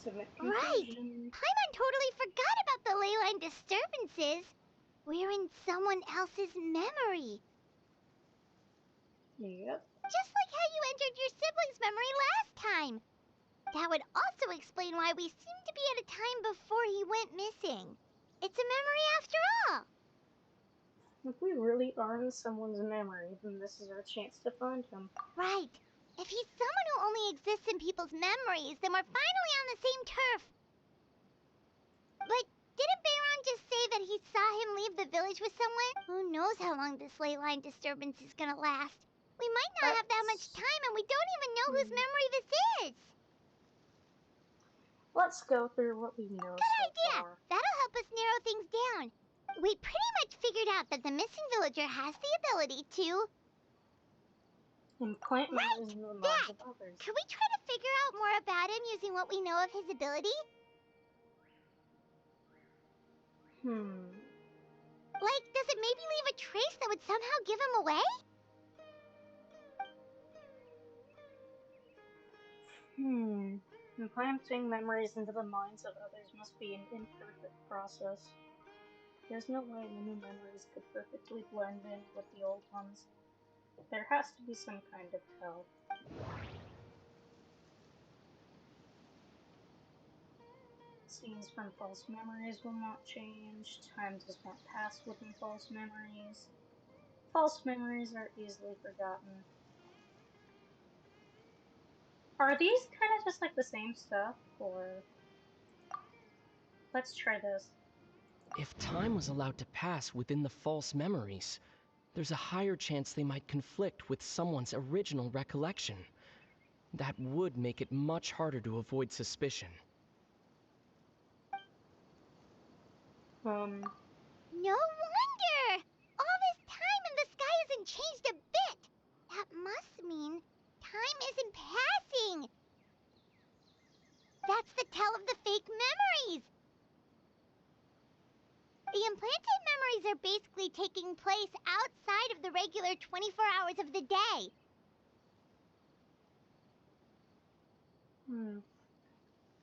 Submit Right! conclusion. Paimon totally forgot about the ley line disturbances. We're in someone else's memory. Yep. Just like how you entered your sibling's memory last time. That would also explain why we seem to be at a time before he went missing. It's a memory after all. If we really are in someone's memory, then this is our chance to find him. Right. If he's someone who only exists in people's memories, then we're finally on the same turf. But didn't Bayron just say that he saw him leave the village with someone? Who knows how long this ley line disturbance is gonna last? We might not have that much time, and we don't even know whose memory this is. Let's go through what we know Good so idea! far. That'll help us narrow things down. We pretty much figured out that the missing villager has the ability to... Implant memories in the minds of others. Could we try to figure out more about him using what we know of his ability? Like, does it maybe leave a trace that would somehow give him away? Implanting memories into the minds of others must be an imperfect process. There's no way the new memories could perfectly blend in with the old ones. There has to be some kind of tell. Scenes from false memories will not change. Time does not pass within false memories. False memories are easily forgotten. Are these kind of just like the same stuff, or... Let's try this. If time was allowed to pass within the false memories, there's a higher chance they might conflict with someone's original recollection. That would make it much harder to avoid suspicion. No wonder! All this time and the sky hasn't changed a bit! That must mean time isn't passing! That's the tell of the fake memories! The implanted memories are basically taking place outside of the regular 24 hours of the day.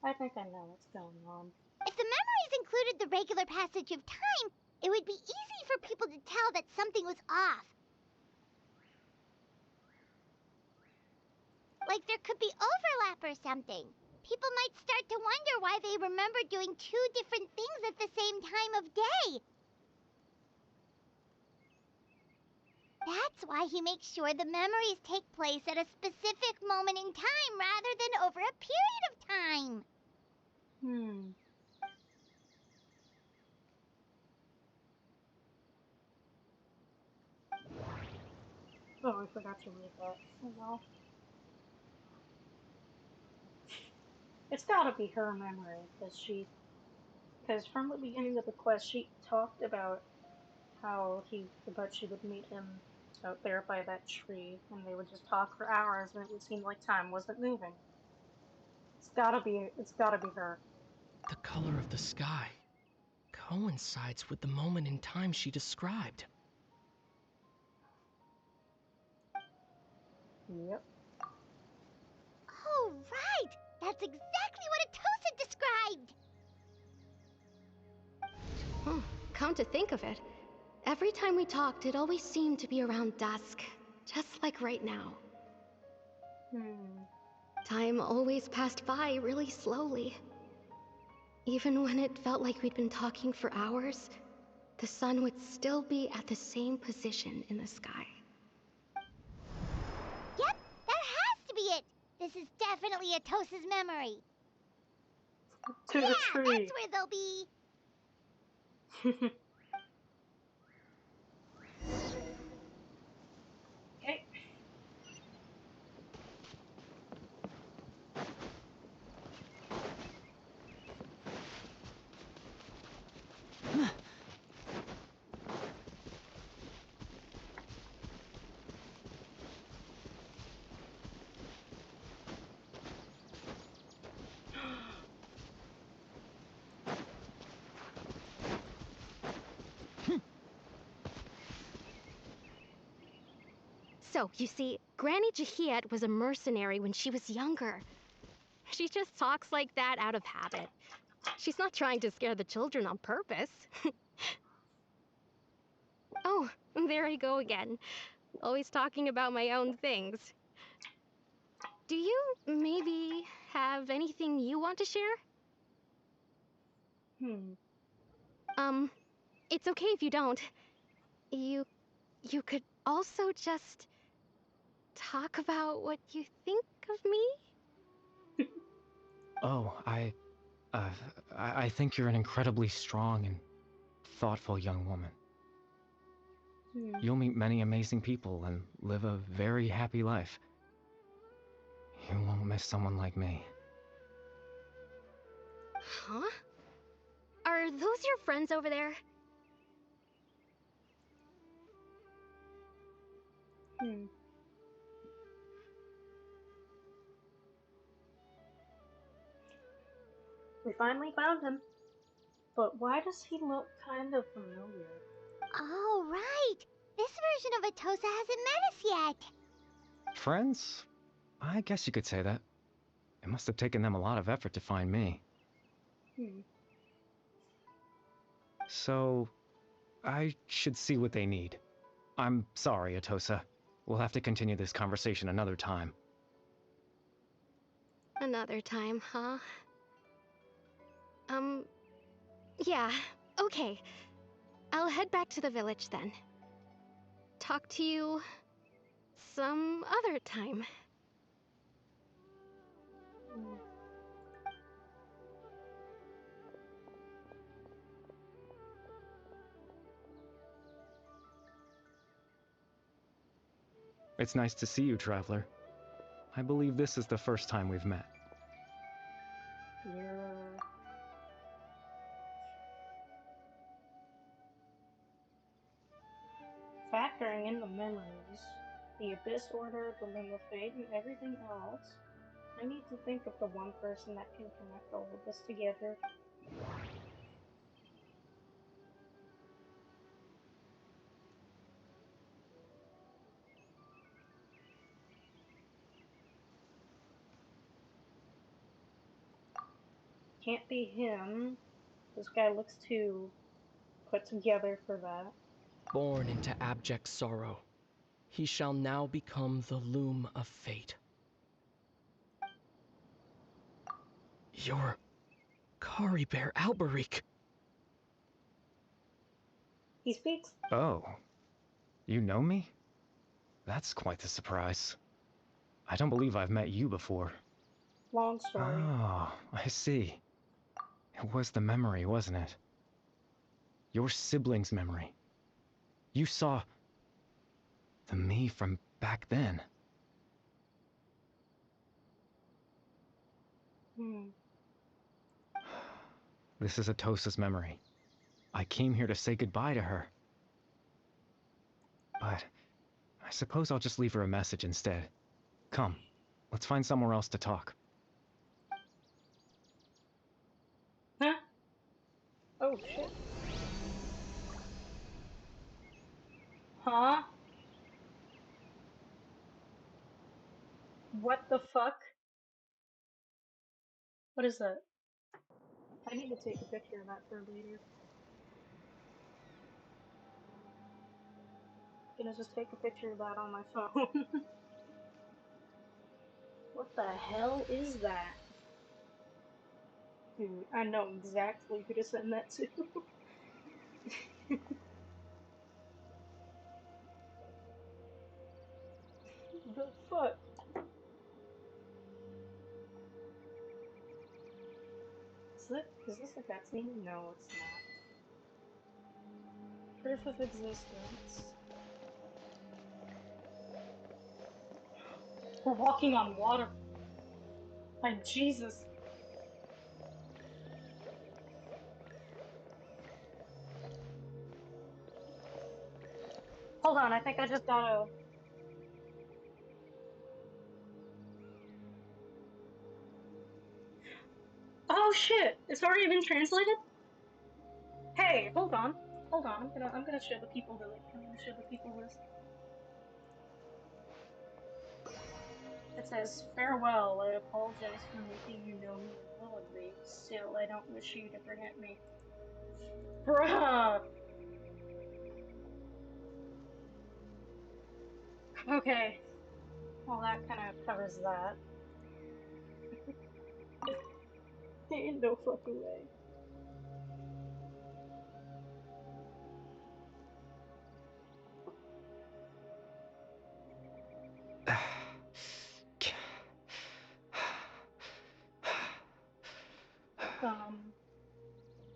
I think I know what's going on. If the memories included the regular passage of time, it would be easy for people to tell that something was off. Like there could be overlap or something. People might start to wonder why they remember doing two different things at the same time of day. That's why he makes sure the memories take place at a specific moment in time rather than over a period of time. Oh, I forgot to read that. Oh well. It's gotta be her memory, because from the beginning of the quest, she talked about about she would meet him out there by that tree, and they would just talk for hours, and it would seem like time wasn't moving. It's gotta be her. The color of the sky. coincides with the moment in time she described. Yep. Oh, right! That's exactly what Atosa described! Oh, come to think of it, every time we talked, it always seemed to be around dusk, just like right now. Time always passed by really slowly. Even when it felt like we'd been talking for hours, the sun would still be at the same position in the sky. Yep, that has to be it! This is definitely Atosa's memory. To the tree. That's where they'll be. Okay. So, you see, Granny Jahiet was a mercenary when she was younger. She just talks like that out of habit. She's not trying to scare the children on purpose. Oh, there I go again. Always talking about my own things. Do you maybe have anything you want to share? It's okay if you don't. You could also just talk about what you think of me? Oh, I think you're an incredibly strong and thoughtful young woman. You'll meet many amazing people and live a very happy life. You won't miss someone like me. Huh? Are those your friends over there? We finally found him. But why does he look kind of familiar? Oh, right! This version of Atosa hasn't met us yet! Friends? I guess you could say that. It must have taken them a lot of effort to find me. So, I should see what they need. I'm sorry, Atosa. We'll have to continue this conversation another time. Another time, huh? Yeah, okay. I'll head back to the village then. Talk to you some other time. It's nice to see you, Traveler. I believe this is the first time we've met. Yeah. Factoring in the memories, the Abyss Order, the Limb of Fate, and everything else, I need to think of the one person that can connect all of this together. Can't be him. This guy looks too put together for that. Born into abject sorrow, he shall now become the loom of fate. You're Kari Bear Alberich. He speaks. Oh, you know me? That's quite the surprise. I don't believe I've met you before. Long story. Oh, I see. It was the memory, wasn't it? Your sibling's memory. You saw the me from back then. This is Atosa's memory. I came here to say goodbye to her. But I suppose I'll just leave her a message instead. Come, let's find somewhere else to talk. Huh? Oh shit. Huh? What the fuck? What is that? I need to take a picture of that for later. I'm gonna just take a picture of that on my phone. What the hell is that? Dude, I know exactly who to send that to. The fuck? Is this a cutscene? No, it's not. Proof of existence. We're walking on water. Like, Jesus. Hold on, I think I just got a... Oh shit! It's already been translated? Hey, hold on. Hold on, I'm gonna show the people the link. I'm gonna show the people this. It says, "Farewell, I apologize for making you know me unwillingly. Still, I don't wish you to forget me." Bruh! Okay. Well, that kinda covers that. Ain't no fucking way.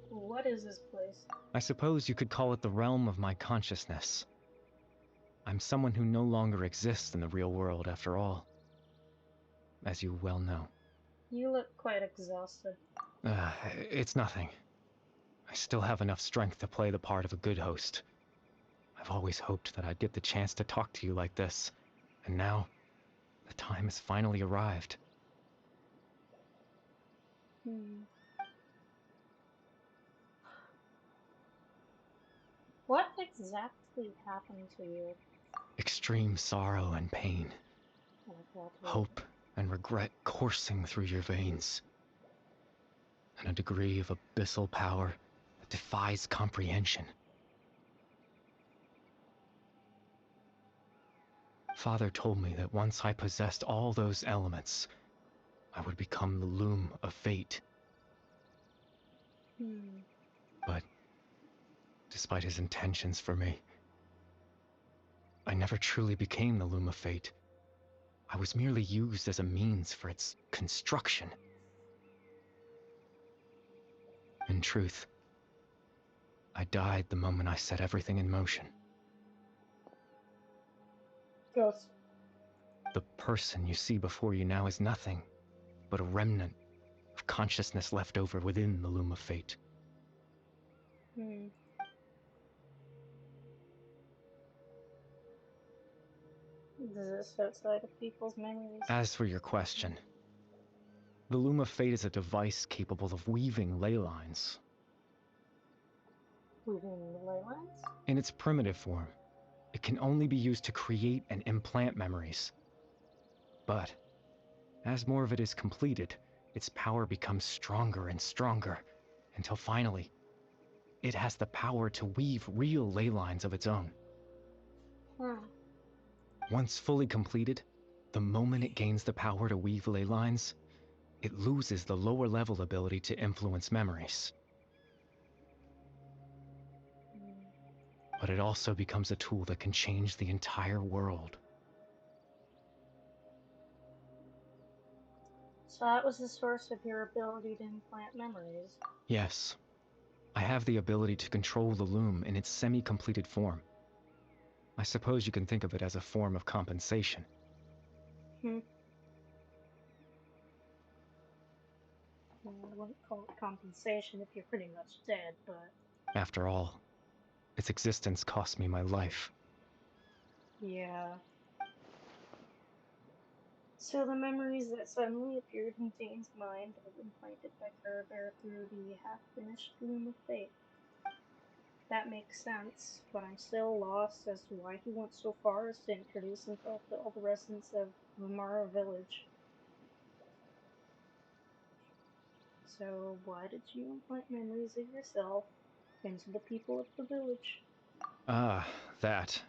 What is this place? I suppose you could call it the realm of my consciousness. I'm someone who no longer exists in the real world, after all. As you well know. You look quite exhausted. It's nothing. I still have enough strength to play the part of a good host. I've always hoped that I'd get the chance to talk to you like this, and now, the time has finally arrived. What exactly happened to you? Extreme sorrow and pain. Hope and regret coursing through your veins. And a degree of abyssal power that defies comprehension. Father told me that once I possessed all those elements, I would become the loom of fate. But, despite his intentions for me, I never truly became the loom of fate. I was merely used as a means for its construction. In truth, I died the moment I set everything in motion. Ghost. The person you see before you now is nothing but a remnant of consciousness left over within the loom of fate. Exists outside of people's memories. As for your question, the loom of fate is a device capable of weaving ley lines. Weaving ley lines? In its primitive form, it can only be used to create and implant memories. But, as more of it is completed, its power becomes stronger and stronger, until finally, it has the power to weave real ley lines of its own. Once fully completed, the moment it gains the power to weave ley lines, it loses the lower level ability to influence memories. But it also becomes a tool that can change the entire world. So that was the source of your ability to implant memories. Yes. I have the ability to control the loom in its semi-completed form. I suppose you can think of it as a form of compensation. I wouldn't call it compensation if you're pretty much dead, but... After all, its existence cost me my life. Yeah. So the memories that suddenly appeared in Jane's mind were implanted by Kerber through the half-finished loom of fate. That makes sense, but I'm still lost as to why he went so far as to introduce himself to all the residents of Vamara Village. So why did you implant memories of yourself into the people of the village? Ah, that.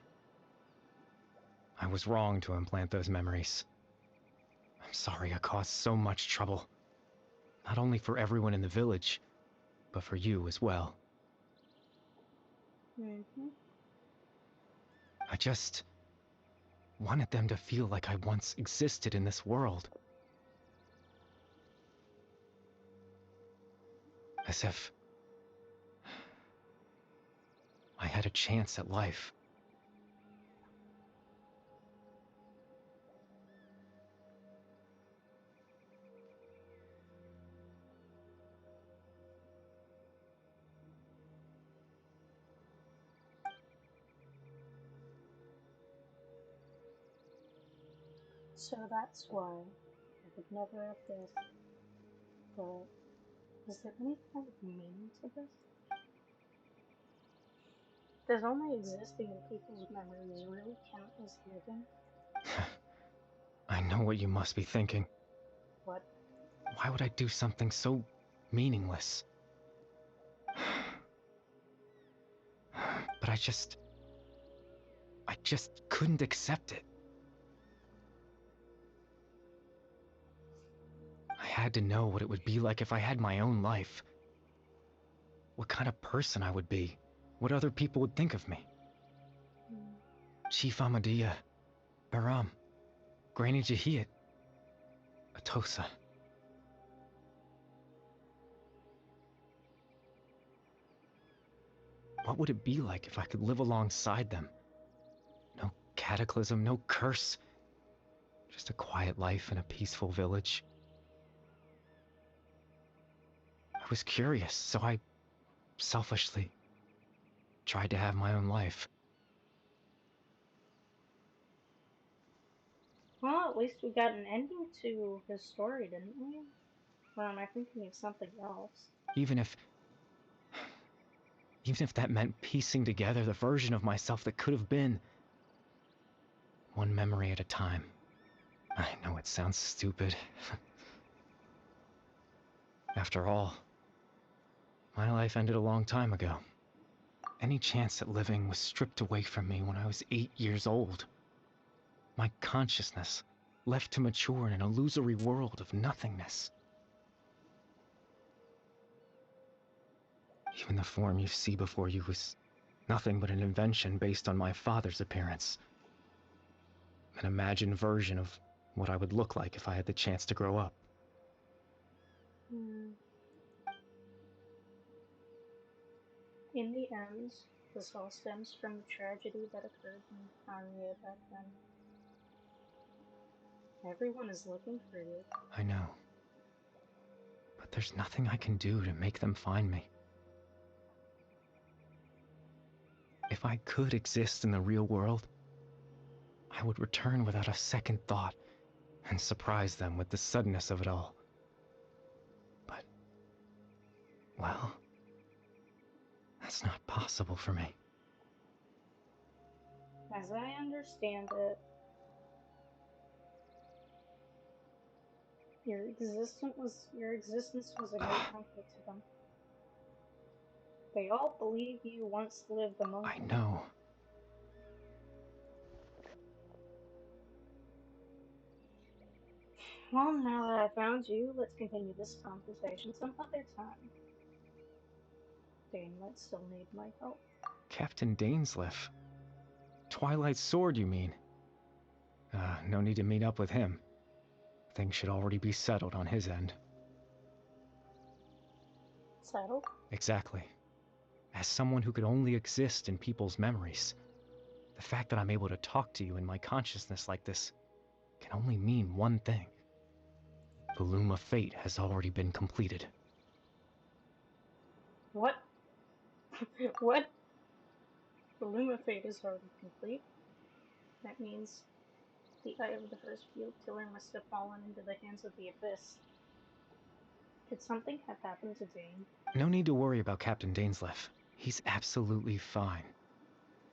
I was wrong to implant those memories. I'm sorry I caused so much trouble. Not only for everyone in the village, but for you as well. Mm-hmm. I just wanted them to feel like I once existed in this world. As if I had a chance at life. So that's why I would never have guessed. But is there any kind of meaning to this? Does only existing in people's memories really count as living? I know what you must be thinking. What? Why would I do something so meaningless? But I just couldn't accept it. I had to know what it would be like if I had my own life. What kind of person I would be. What other people would think of me. Chief Ahmadiyya, Baram, Granny Jahiyat, Atosa. What would it be like if I could live alongside them? No cataclysm, no curse. Just a quiet life in a peaceful village. I was curious, so I selfishly tried to have my own life. Well, at least we got an ending to his story, didn't we? Or am I thinking of something else? Even if that meant piecing together the version of myself that could have been. One memory at a time. I know it sounds stupid. After all, my life ended a long time ago. Any chance at living was stripped away from me when I was 8 years old. My consciousness left to mature in an illusory world of nothingness. Even the form you see before you was nothing but an invention based on my father's appearance. An imagined version of what I would look like if I had the chance to grow up. In the end, this all stems from the tragedy that occurred in Aria back then. Everyone is looking for you. I know. But there's nothing I can do to make them find me. If I could exist in the real world, I would return without a second thought and surprise them with the suddenness of it all. But, well, that's not possible for me. As I understand it, your existence was a great comfort to them. They all believe you once lived among them. I know. Well, now that I found you, let's continue this conversation some other time. Dane might still need my help. Captain Dainsleif. Twilight Sword, you mean? No need to meet up with him. Things should already be settled on his end. Settled? Exactly. As someone who could only exist in people's memories, the fact that I'm able to talk to you in my consciousness like this can only mean one thing. The loom of fate has already been completed. What? What? The loom of fate is already complete. That means the eye of the first field killer must have fallen into the hands of the Abyss. Could something have happened to Dane? No need to worry about Captain Dainsleif. He's absolutely fine.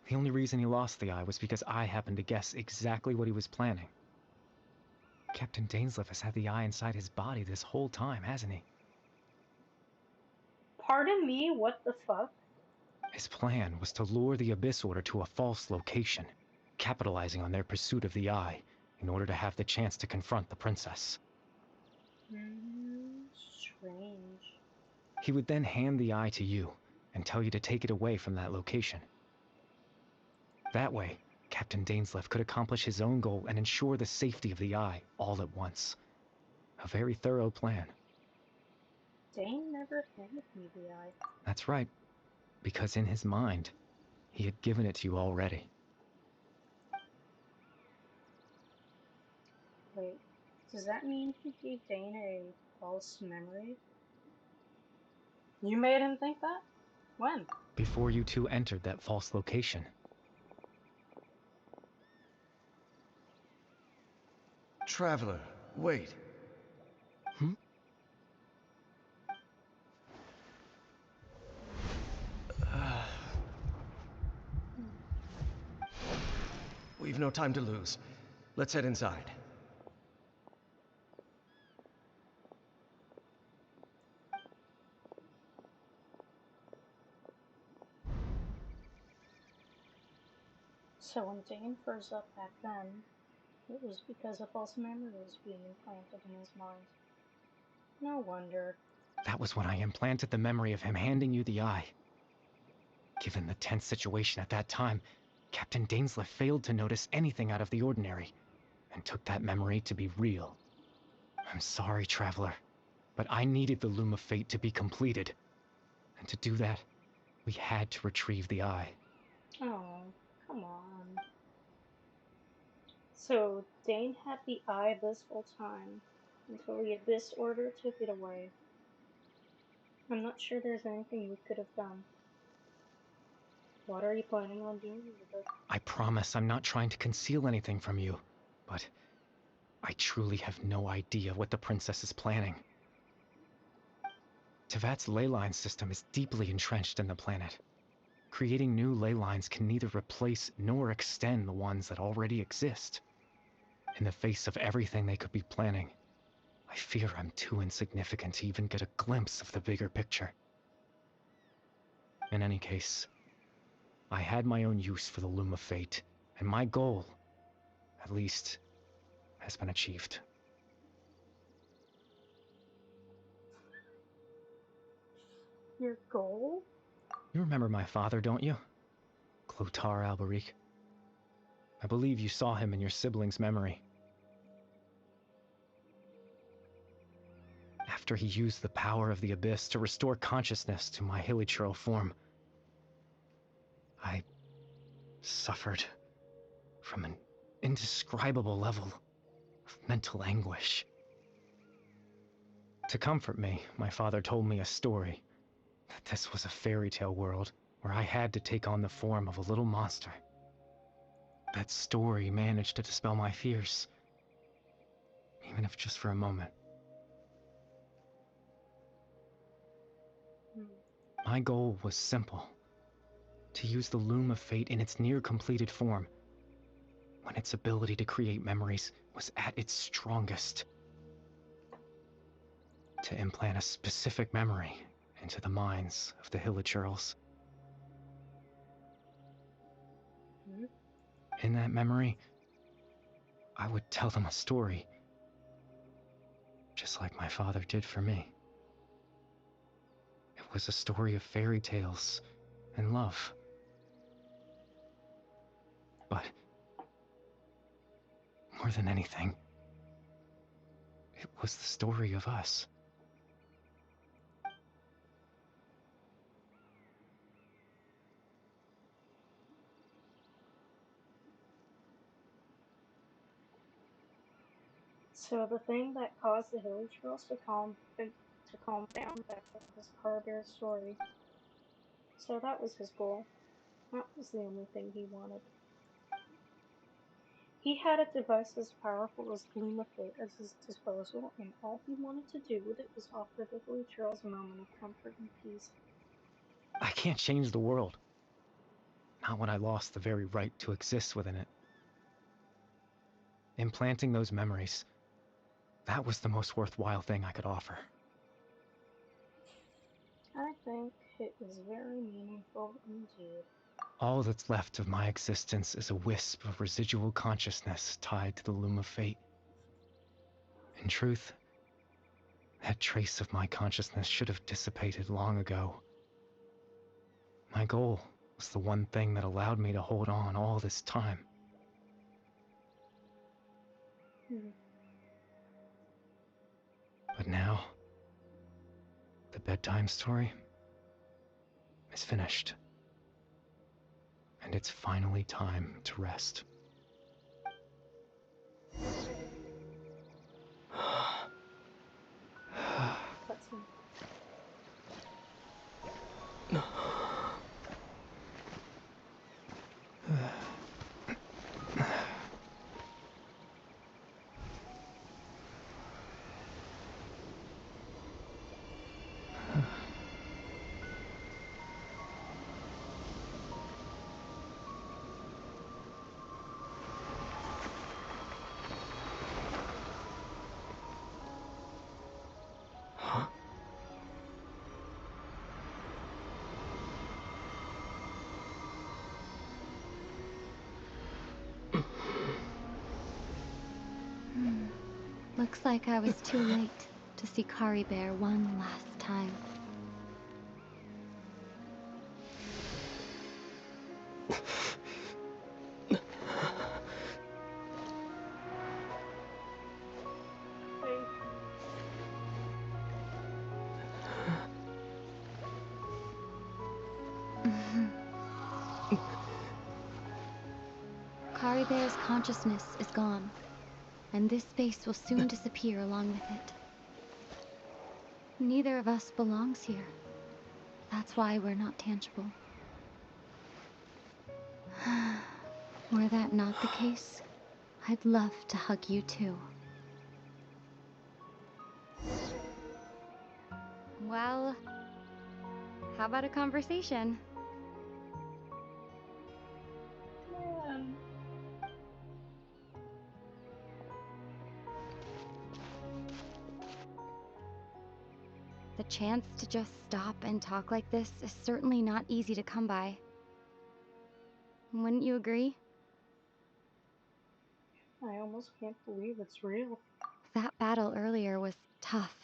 The only reason he lost the eye was because I happened to guess exactly what he was planning. Captain Dainsleif has had the eye inside his body this whole time, hasn't he? Pardon me, what the fuck? His plan was to lure the Abyss Order to a false location, capitalizing on their pursuit of the eye in order to have the chance to confront the princess. Strange. He would then hand the eye to you and tell you to take it away from that location. That way, Captain Dainsleif could accomplish his own goal and ensure the safety of the eye all at once. A very thorough plan. Dane never handed me the eye. That's right, because in his mind, he had given it to you already. Wait, does that mean he gave Dane a false memory? You made him think that? When? Before you two entered that false location. Traveler, wait. We've no time to lose. Let's head inside. So when Dane froze up back then, it was because a false memory was being implanted in his mind. No wonder. That was when I implanted the memory of him handing you the eye. Given the tense situation at that time, Captain Dainsleif failed to notice anything out of the ordinary, and took that memory to be real. I'm sorry, Traveler, but I needed the Loom of Fate to be completed. And to do that, we had to retrieve the eye. Oh, come on. So Dane had the eye this whole time, until the Abyss Order took it away. I'm not sure there's anything we could have done. What are you planning on doing with it? I promise I'm not trying to conceal anything from you, but I truly have no idea what the princess is planning. Tevat's ley line system is deeply entrenched in the planet. Creating new ley lines can neither replace nor extend the ones that already exist. In the face of everything they could be planning, I fear I'm too insignificant to even get a glimpse of the bigger picture. In any case, I had my own use for the Loom of Fate, and my goal, at least, has been achieved. Your goal? You remember my father, don't you? Clotar Alberic. I believe you saw him in your sibling's memory. After he used the power of the Abyss to restore consciousness to my hilichurl form, I suffered from an indescribable level of mental anguish. To comfort me, my father told me a story, that this was a fairy tale world where I had to take on the form of a little monster. That story managed to dispel my fears, even if just for a moment. My goal was simple: to use the Loom of Fate in its near-completed form, when its ability to create memories was at its strongest. To implant a specific memory into the minds of the hilichurls. In that memory, I would tell them a story, just like my father did for me. It was a story of fairy tales and love. But more than anything, it was the story of us. So the thing that caused the hilichurls to calm down back then was part of their story. So that was his goal. That was the only thing he wanted. He had a device as powerful as Loom of Fate at his disposal, and all he wanted to do with it was offer the hilichurls a moment of comfort and peace. I can't change the world. Not when I lost the very right to exist within it. Implanting those memories, that was the most worthwhile thing I could offer. I think it is very meaningful indeed. All that's left of my existence is a wisp of residual consciousness tied to the loom of fate. In truth, that trace of my consciousness should have dissipated long ago. My goal was the one thing that allowed me to hold on all this time. But now, the bedtime story is finished. And it's finally time to rest. Cutscene. Looks like I was too late to see Kari Bear one last time. Kari Bear's consciousness is gone, and this space will soon disappear along with it. Neither of us belongs here. That's why we're not tangible. Were that not the case, I'd love to hug you too. Well, how about a conversation? The chance to just stop and talk like this is certainly not easy to come by. Wouldn't you agree? I almost can't believe it's real. That battle earlier was tough.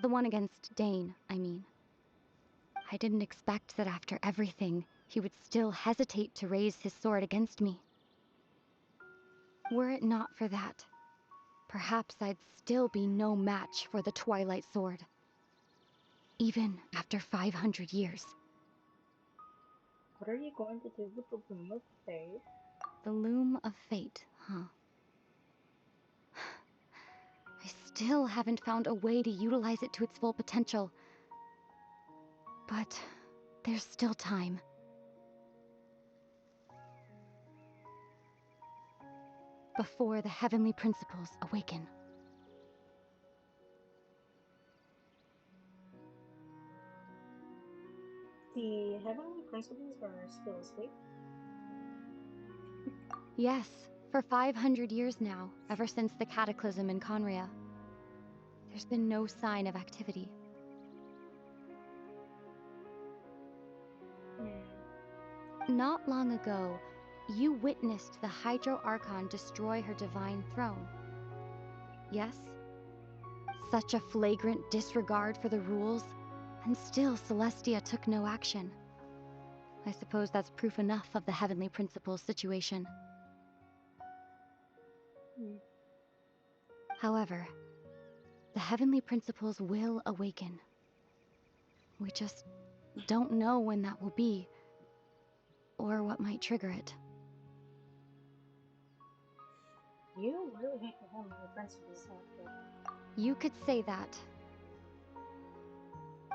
The one against Dane, I mean. I didn't expect that after everything, he would still hesitate to raise his sword against me. Were it not for that, perhaps I'd still be no match for the Twilight Sword. Even after 500 years. What are you going to do with the Loom of Fate? The Loom of Fate, huh? I still haven't found a way to utilize it to its full potential. But there's still time. Before the heavenly principles awaken. The heavenly principles are still asleep? Yes, for 500 years now, ever since the cataclysm in Conria. There's been no sign of activity. Not long ago, you witnessed the Hydro Archon destroy her divine throne. Yes? Such a flagrant disregard for the rules, and still Celestia took no action. I suppose that's proof enough of the Heavenly Principles situation. However, the Heavenly Principles will awaken. We just don't know when that will be, or what might trigger it. You really hate the heavenly principles, don't you? You could say that.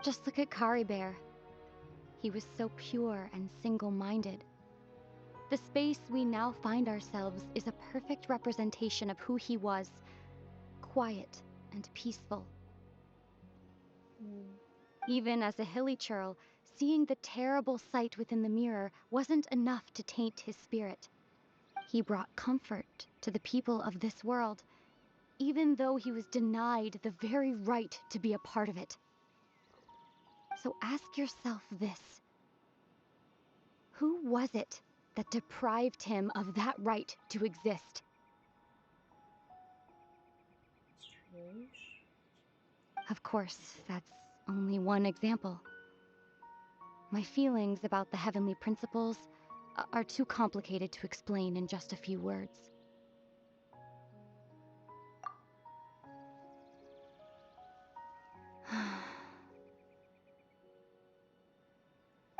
Just look at Kari Bear. He was so pure and single-minded. The space we now find ourselves is a perfect representation of who he was. Quiet and peaceful. Even as a hilly churl, seeing the terrible sight within the mirror wasn't enough to taint his spirit. He brought comfort to the people of this world, even though he was denied the very right to be a part of it. So ask yourself this. Who was it that deprived him of that right to exist? Strange. Of course, that's only one example. My feelings about the heavenly principles are too complicated to explain in just a few words.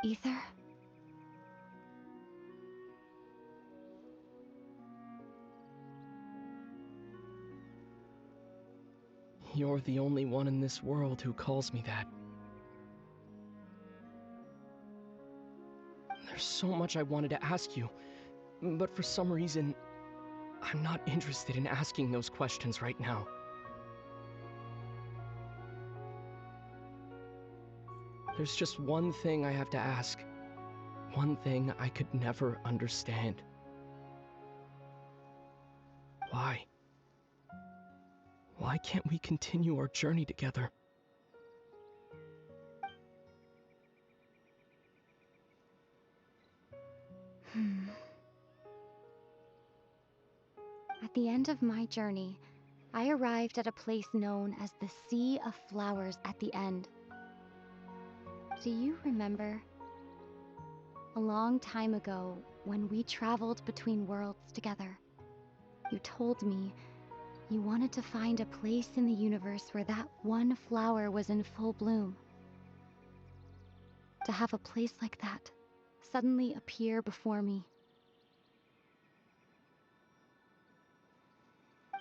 Ether? You're the only one in this world who calls me that. There's so much I wanted to ask you, but for some reason, I'm not interested in asking those questions right now. There's just one thing I have to ask. One thing I could never understand. Why? Why can't we continue our journey together? At the end of my journey, I arrived at a place known as the Sea of Flowers at the end. Do you remember? A long time ago, when we traveled between worlds together, you told me you wanted to find a place in the universe where that one flower was in full bloom. To have a place like that suddenly appear before me.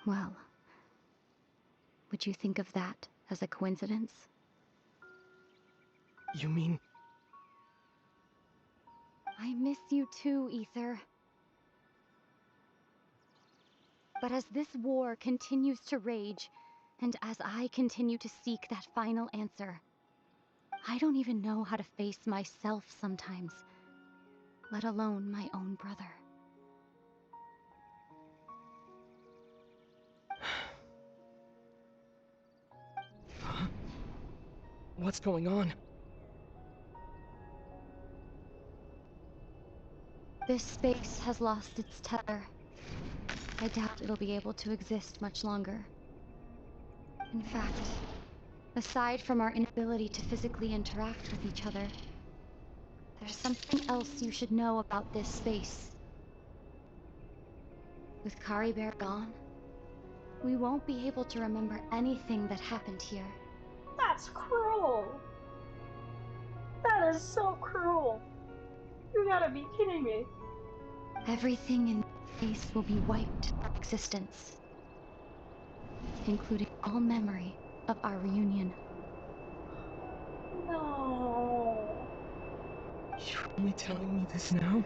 Well, would you think of that as a coincidence? You mean... I miss you too, Ether. But as this war continues to rage, and as I continue to seek that final answer, I don't even know how to face myself sometimes, let alone my own brother. Huh? What's going on? This space has lost its tether. I doubt it'll be able to exist much longer. In fact, aside from our inability to physically interact with each other, there's something else you should know about this space. With Kari Bear gone, we won't be able to remember anything that happened here. That's cruel. That is so cruel. You gotta be kidding me. Everything in this space will be wiped from existence, including all memory of our reunion. No. You're only telling me this now?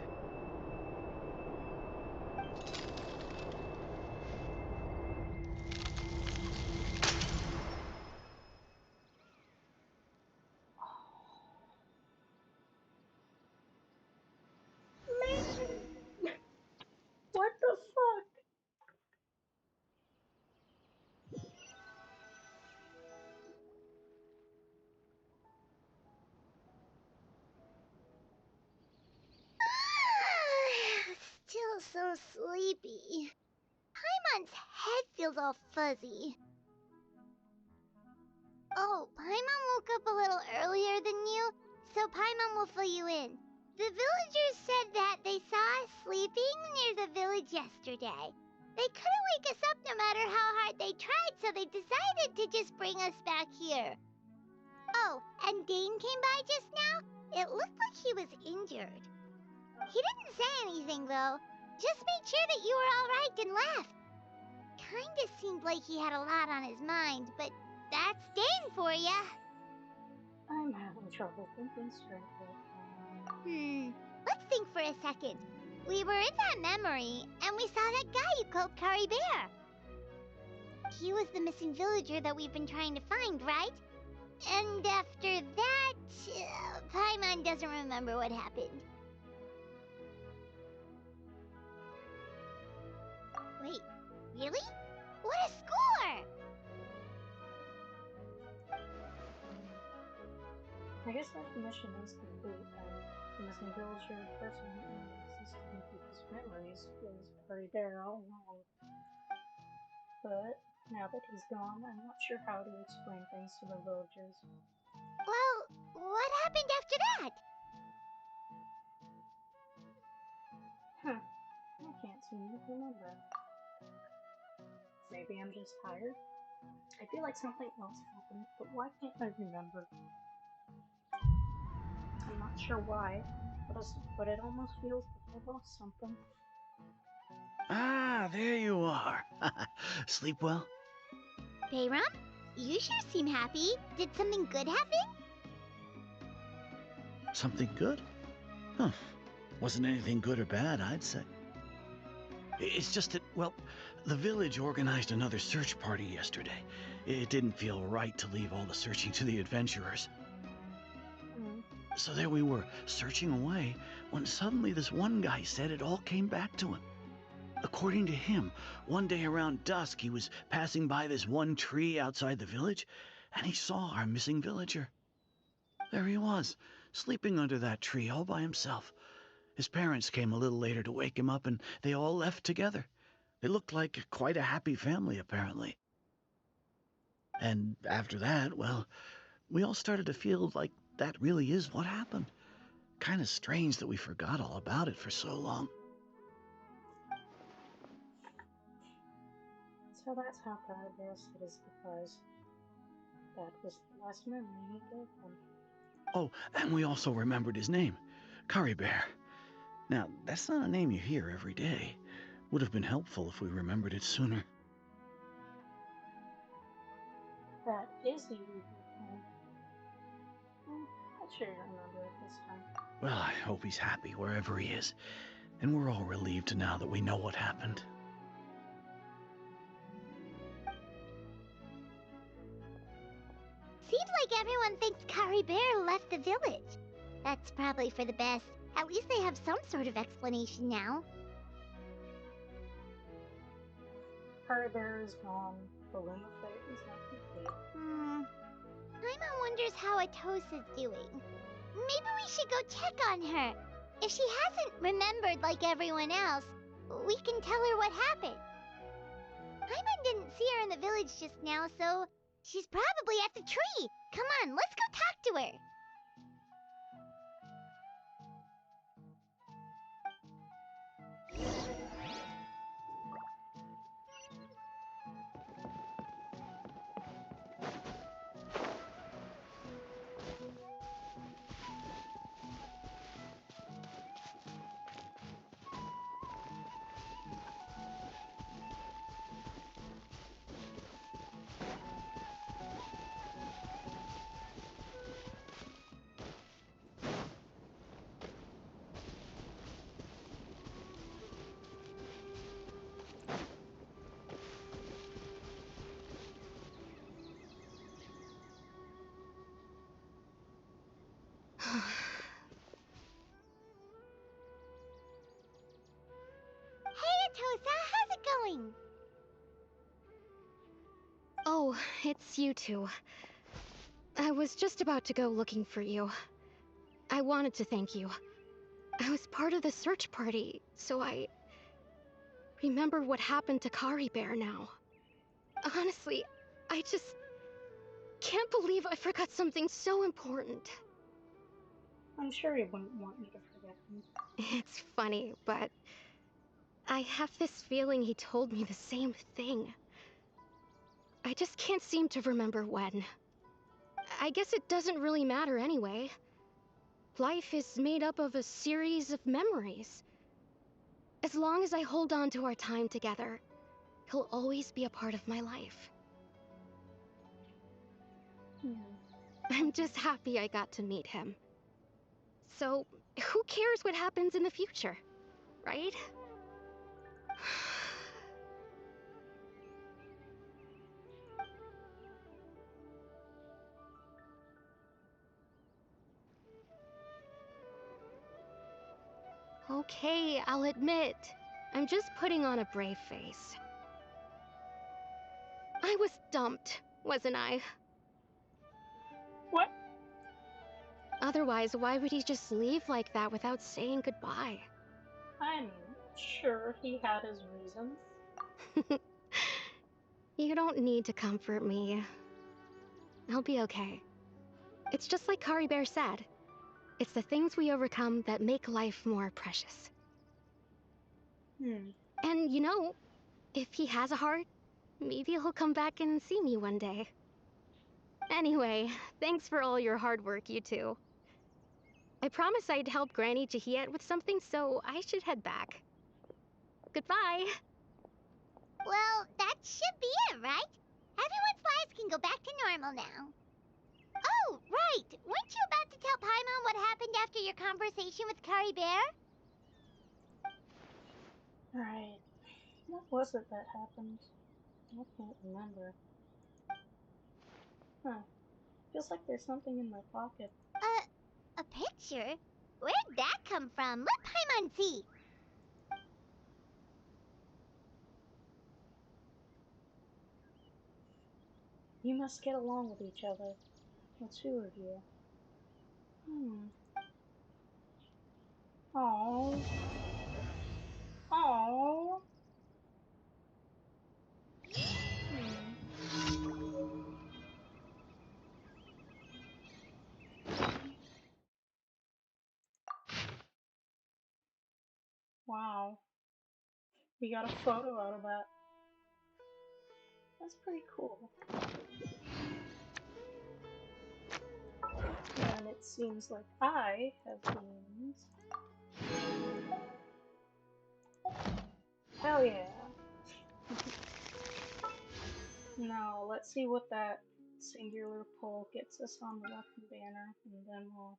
Man. What the fuck? Still so sleepy. Paimon's head feels all fuzzy. Oh, Paimon woke up a little earlier than you, so Paimon will fill you in. The villagers said that they saw us sleeping near the village yesterday. They couldn't wake us up no matter how hard they tried, so they decided to just bring us back here. Oh, and Dane came by just now. It looked like he was injured. He didn't say anything, though. Just made sure that you were all right and left. Kinda seemed like he had a lot on his mind, but that's Dane for ya. I'm having trouble thinking straight right Let's think for a second. We were in that memory, and we saw that guy you called Kari Bear. He was the missing villager that we've been trying to find, right? And after that, Paimon doesn't remember what happened. Wait, really? What a score! I guess that the mission is complete, and the missing villager person who only existed in people's memories was already there all along. But now that he's gone, I'm not sure how to explain things to the villagers. Well, what happened after that? Huh. I can't seem to remember. Maybe I'm just tired? I feel like something else happened, but why can't I remember? I'm not sure why, but it almost feels like I lost something. Ah, there you are. Sleep well? Bayram, you sure seem happy. Did something good happen? Something good? Huh. Wasn't anything good or bad, I'd say. It's just that, well, the village organized another search party yesterday. It didn't feel right to leave all the searching to the adventurers. So there we were, searching away, when suddenly this one guy said it all came back to him. According to him, one day around dusk he was passing by this one tree outside the village, and he saw our missing villager. There he was, sleeping under that tree all by himself. His parents came a little later to wake him up, and they all left together. They looked like quite a happy family, apparently. And after that, well, we all started to feel like that really is what happened. Kind of strange that we forgot all about it for so long. So that's how Parabear said his goodbyes. That was the last memory he gave them. Oh, and we also remembered his name, Curry Bear. Now, that's not a name you hear every day. Would have been helpful if we remembered it sooner. That is the usual name. I'll sure remember it this time. Well, I hope he's happy wherever he is. And we're all relieved now that we know what happened. Seems like everyone thinks Curry Bear left the village. That's probably for the best. At least they have some sort of explanation now. Curry Bear is gone. The Loom of Fate is not complete. Paimon wonders how Atosa's doing. Maybe we should go check on her. If she hasn't remembered like everyone else, we can tell her what happened. Paimon didn't see her in the village just now, so she's probably at the tree. Come on, let's go talk to her. Hey, Atosa, how's it going? Oh, it's you two. I was just about to go looking for you. I wanted to thank you. I was part of the search party, so I remember what happened to Kari Bear now. Honestly, I just can't believe I forgot something so important. I'm sure he wouldn't want you to forget me. It's funny, but I have this feeling he told me the same thing. I just can't seem to remember when. I guess it doesn't really matter anyway. Life is made up of a series of memories. As long as I hold on to our time together, he'll always be a part of my life. I'm just happy I got to meet him. So, who cares what happens in the future, right? Okay, I'll admit. I'm just putting on a brave face. I was dumped, wasn't I? What? Otherwise, why would he just leave like that without saying goodbye? I'm sure he had his reasons. You don't need to comfort me. I'll be okay. It's just like Kari Bear said. It's the things we overcome that make life more precious. And you know, if he has a heart, maybe he'll come back and see me one day. Anyway, thanks for all your hard work, you two. I promised I'd help Granny Jahiet with something, so I should head back. Goodbye! Well, that should be it, right? Everyone's lives can go back to normal now. Oh, right! Weren't you about to tell Paimon what happened after your conversation with Kari Bear? Right. What was it that happened? I can't remember. Huh. Feels like there's something in my pocket. A picture? Where'd that come from? Let Paimon see. You must get along with each other. The two of you. Oh. Oh. Wow. We got a photo out of that. That's pretty cool. And it seems like I have beans. Hell yeah. Now, let's see what that singular pull gets us on the weapon banner, and then we'll...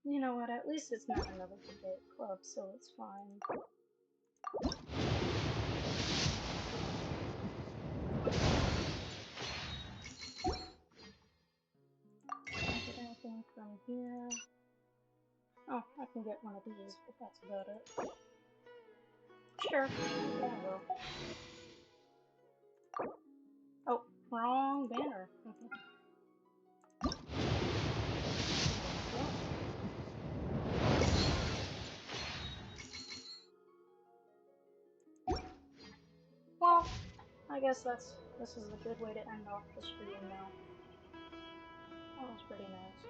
You know what, at least it's not another debate club, so it's fine. Can't get anything from here. Oh, I can get one of these, but that's about it. Sure, okay, I will. Oh, wrong banner. Well, I guess this is a good way to end off the stream now. That was pretty nice.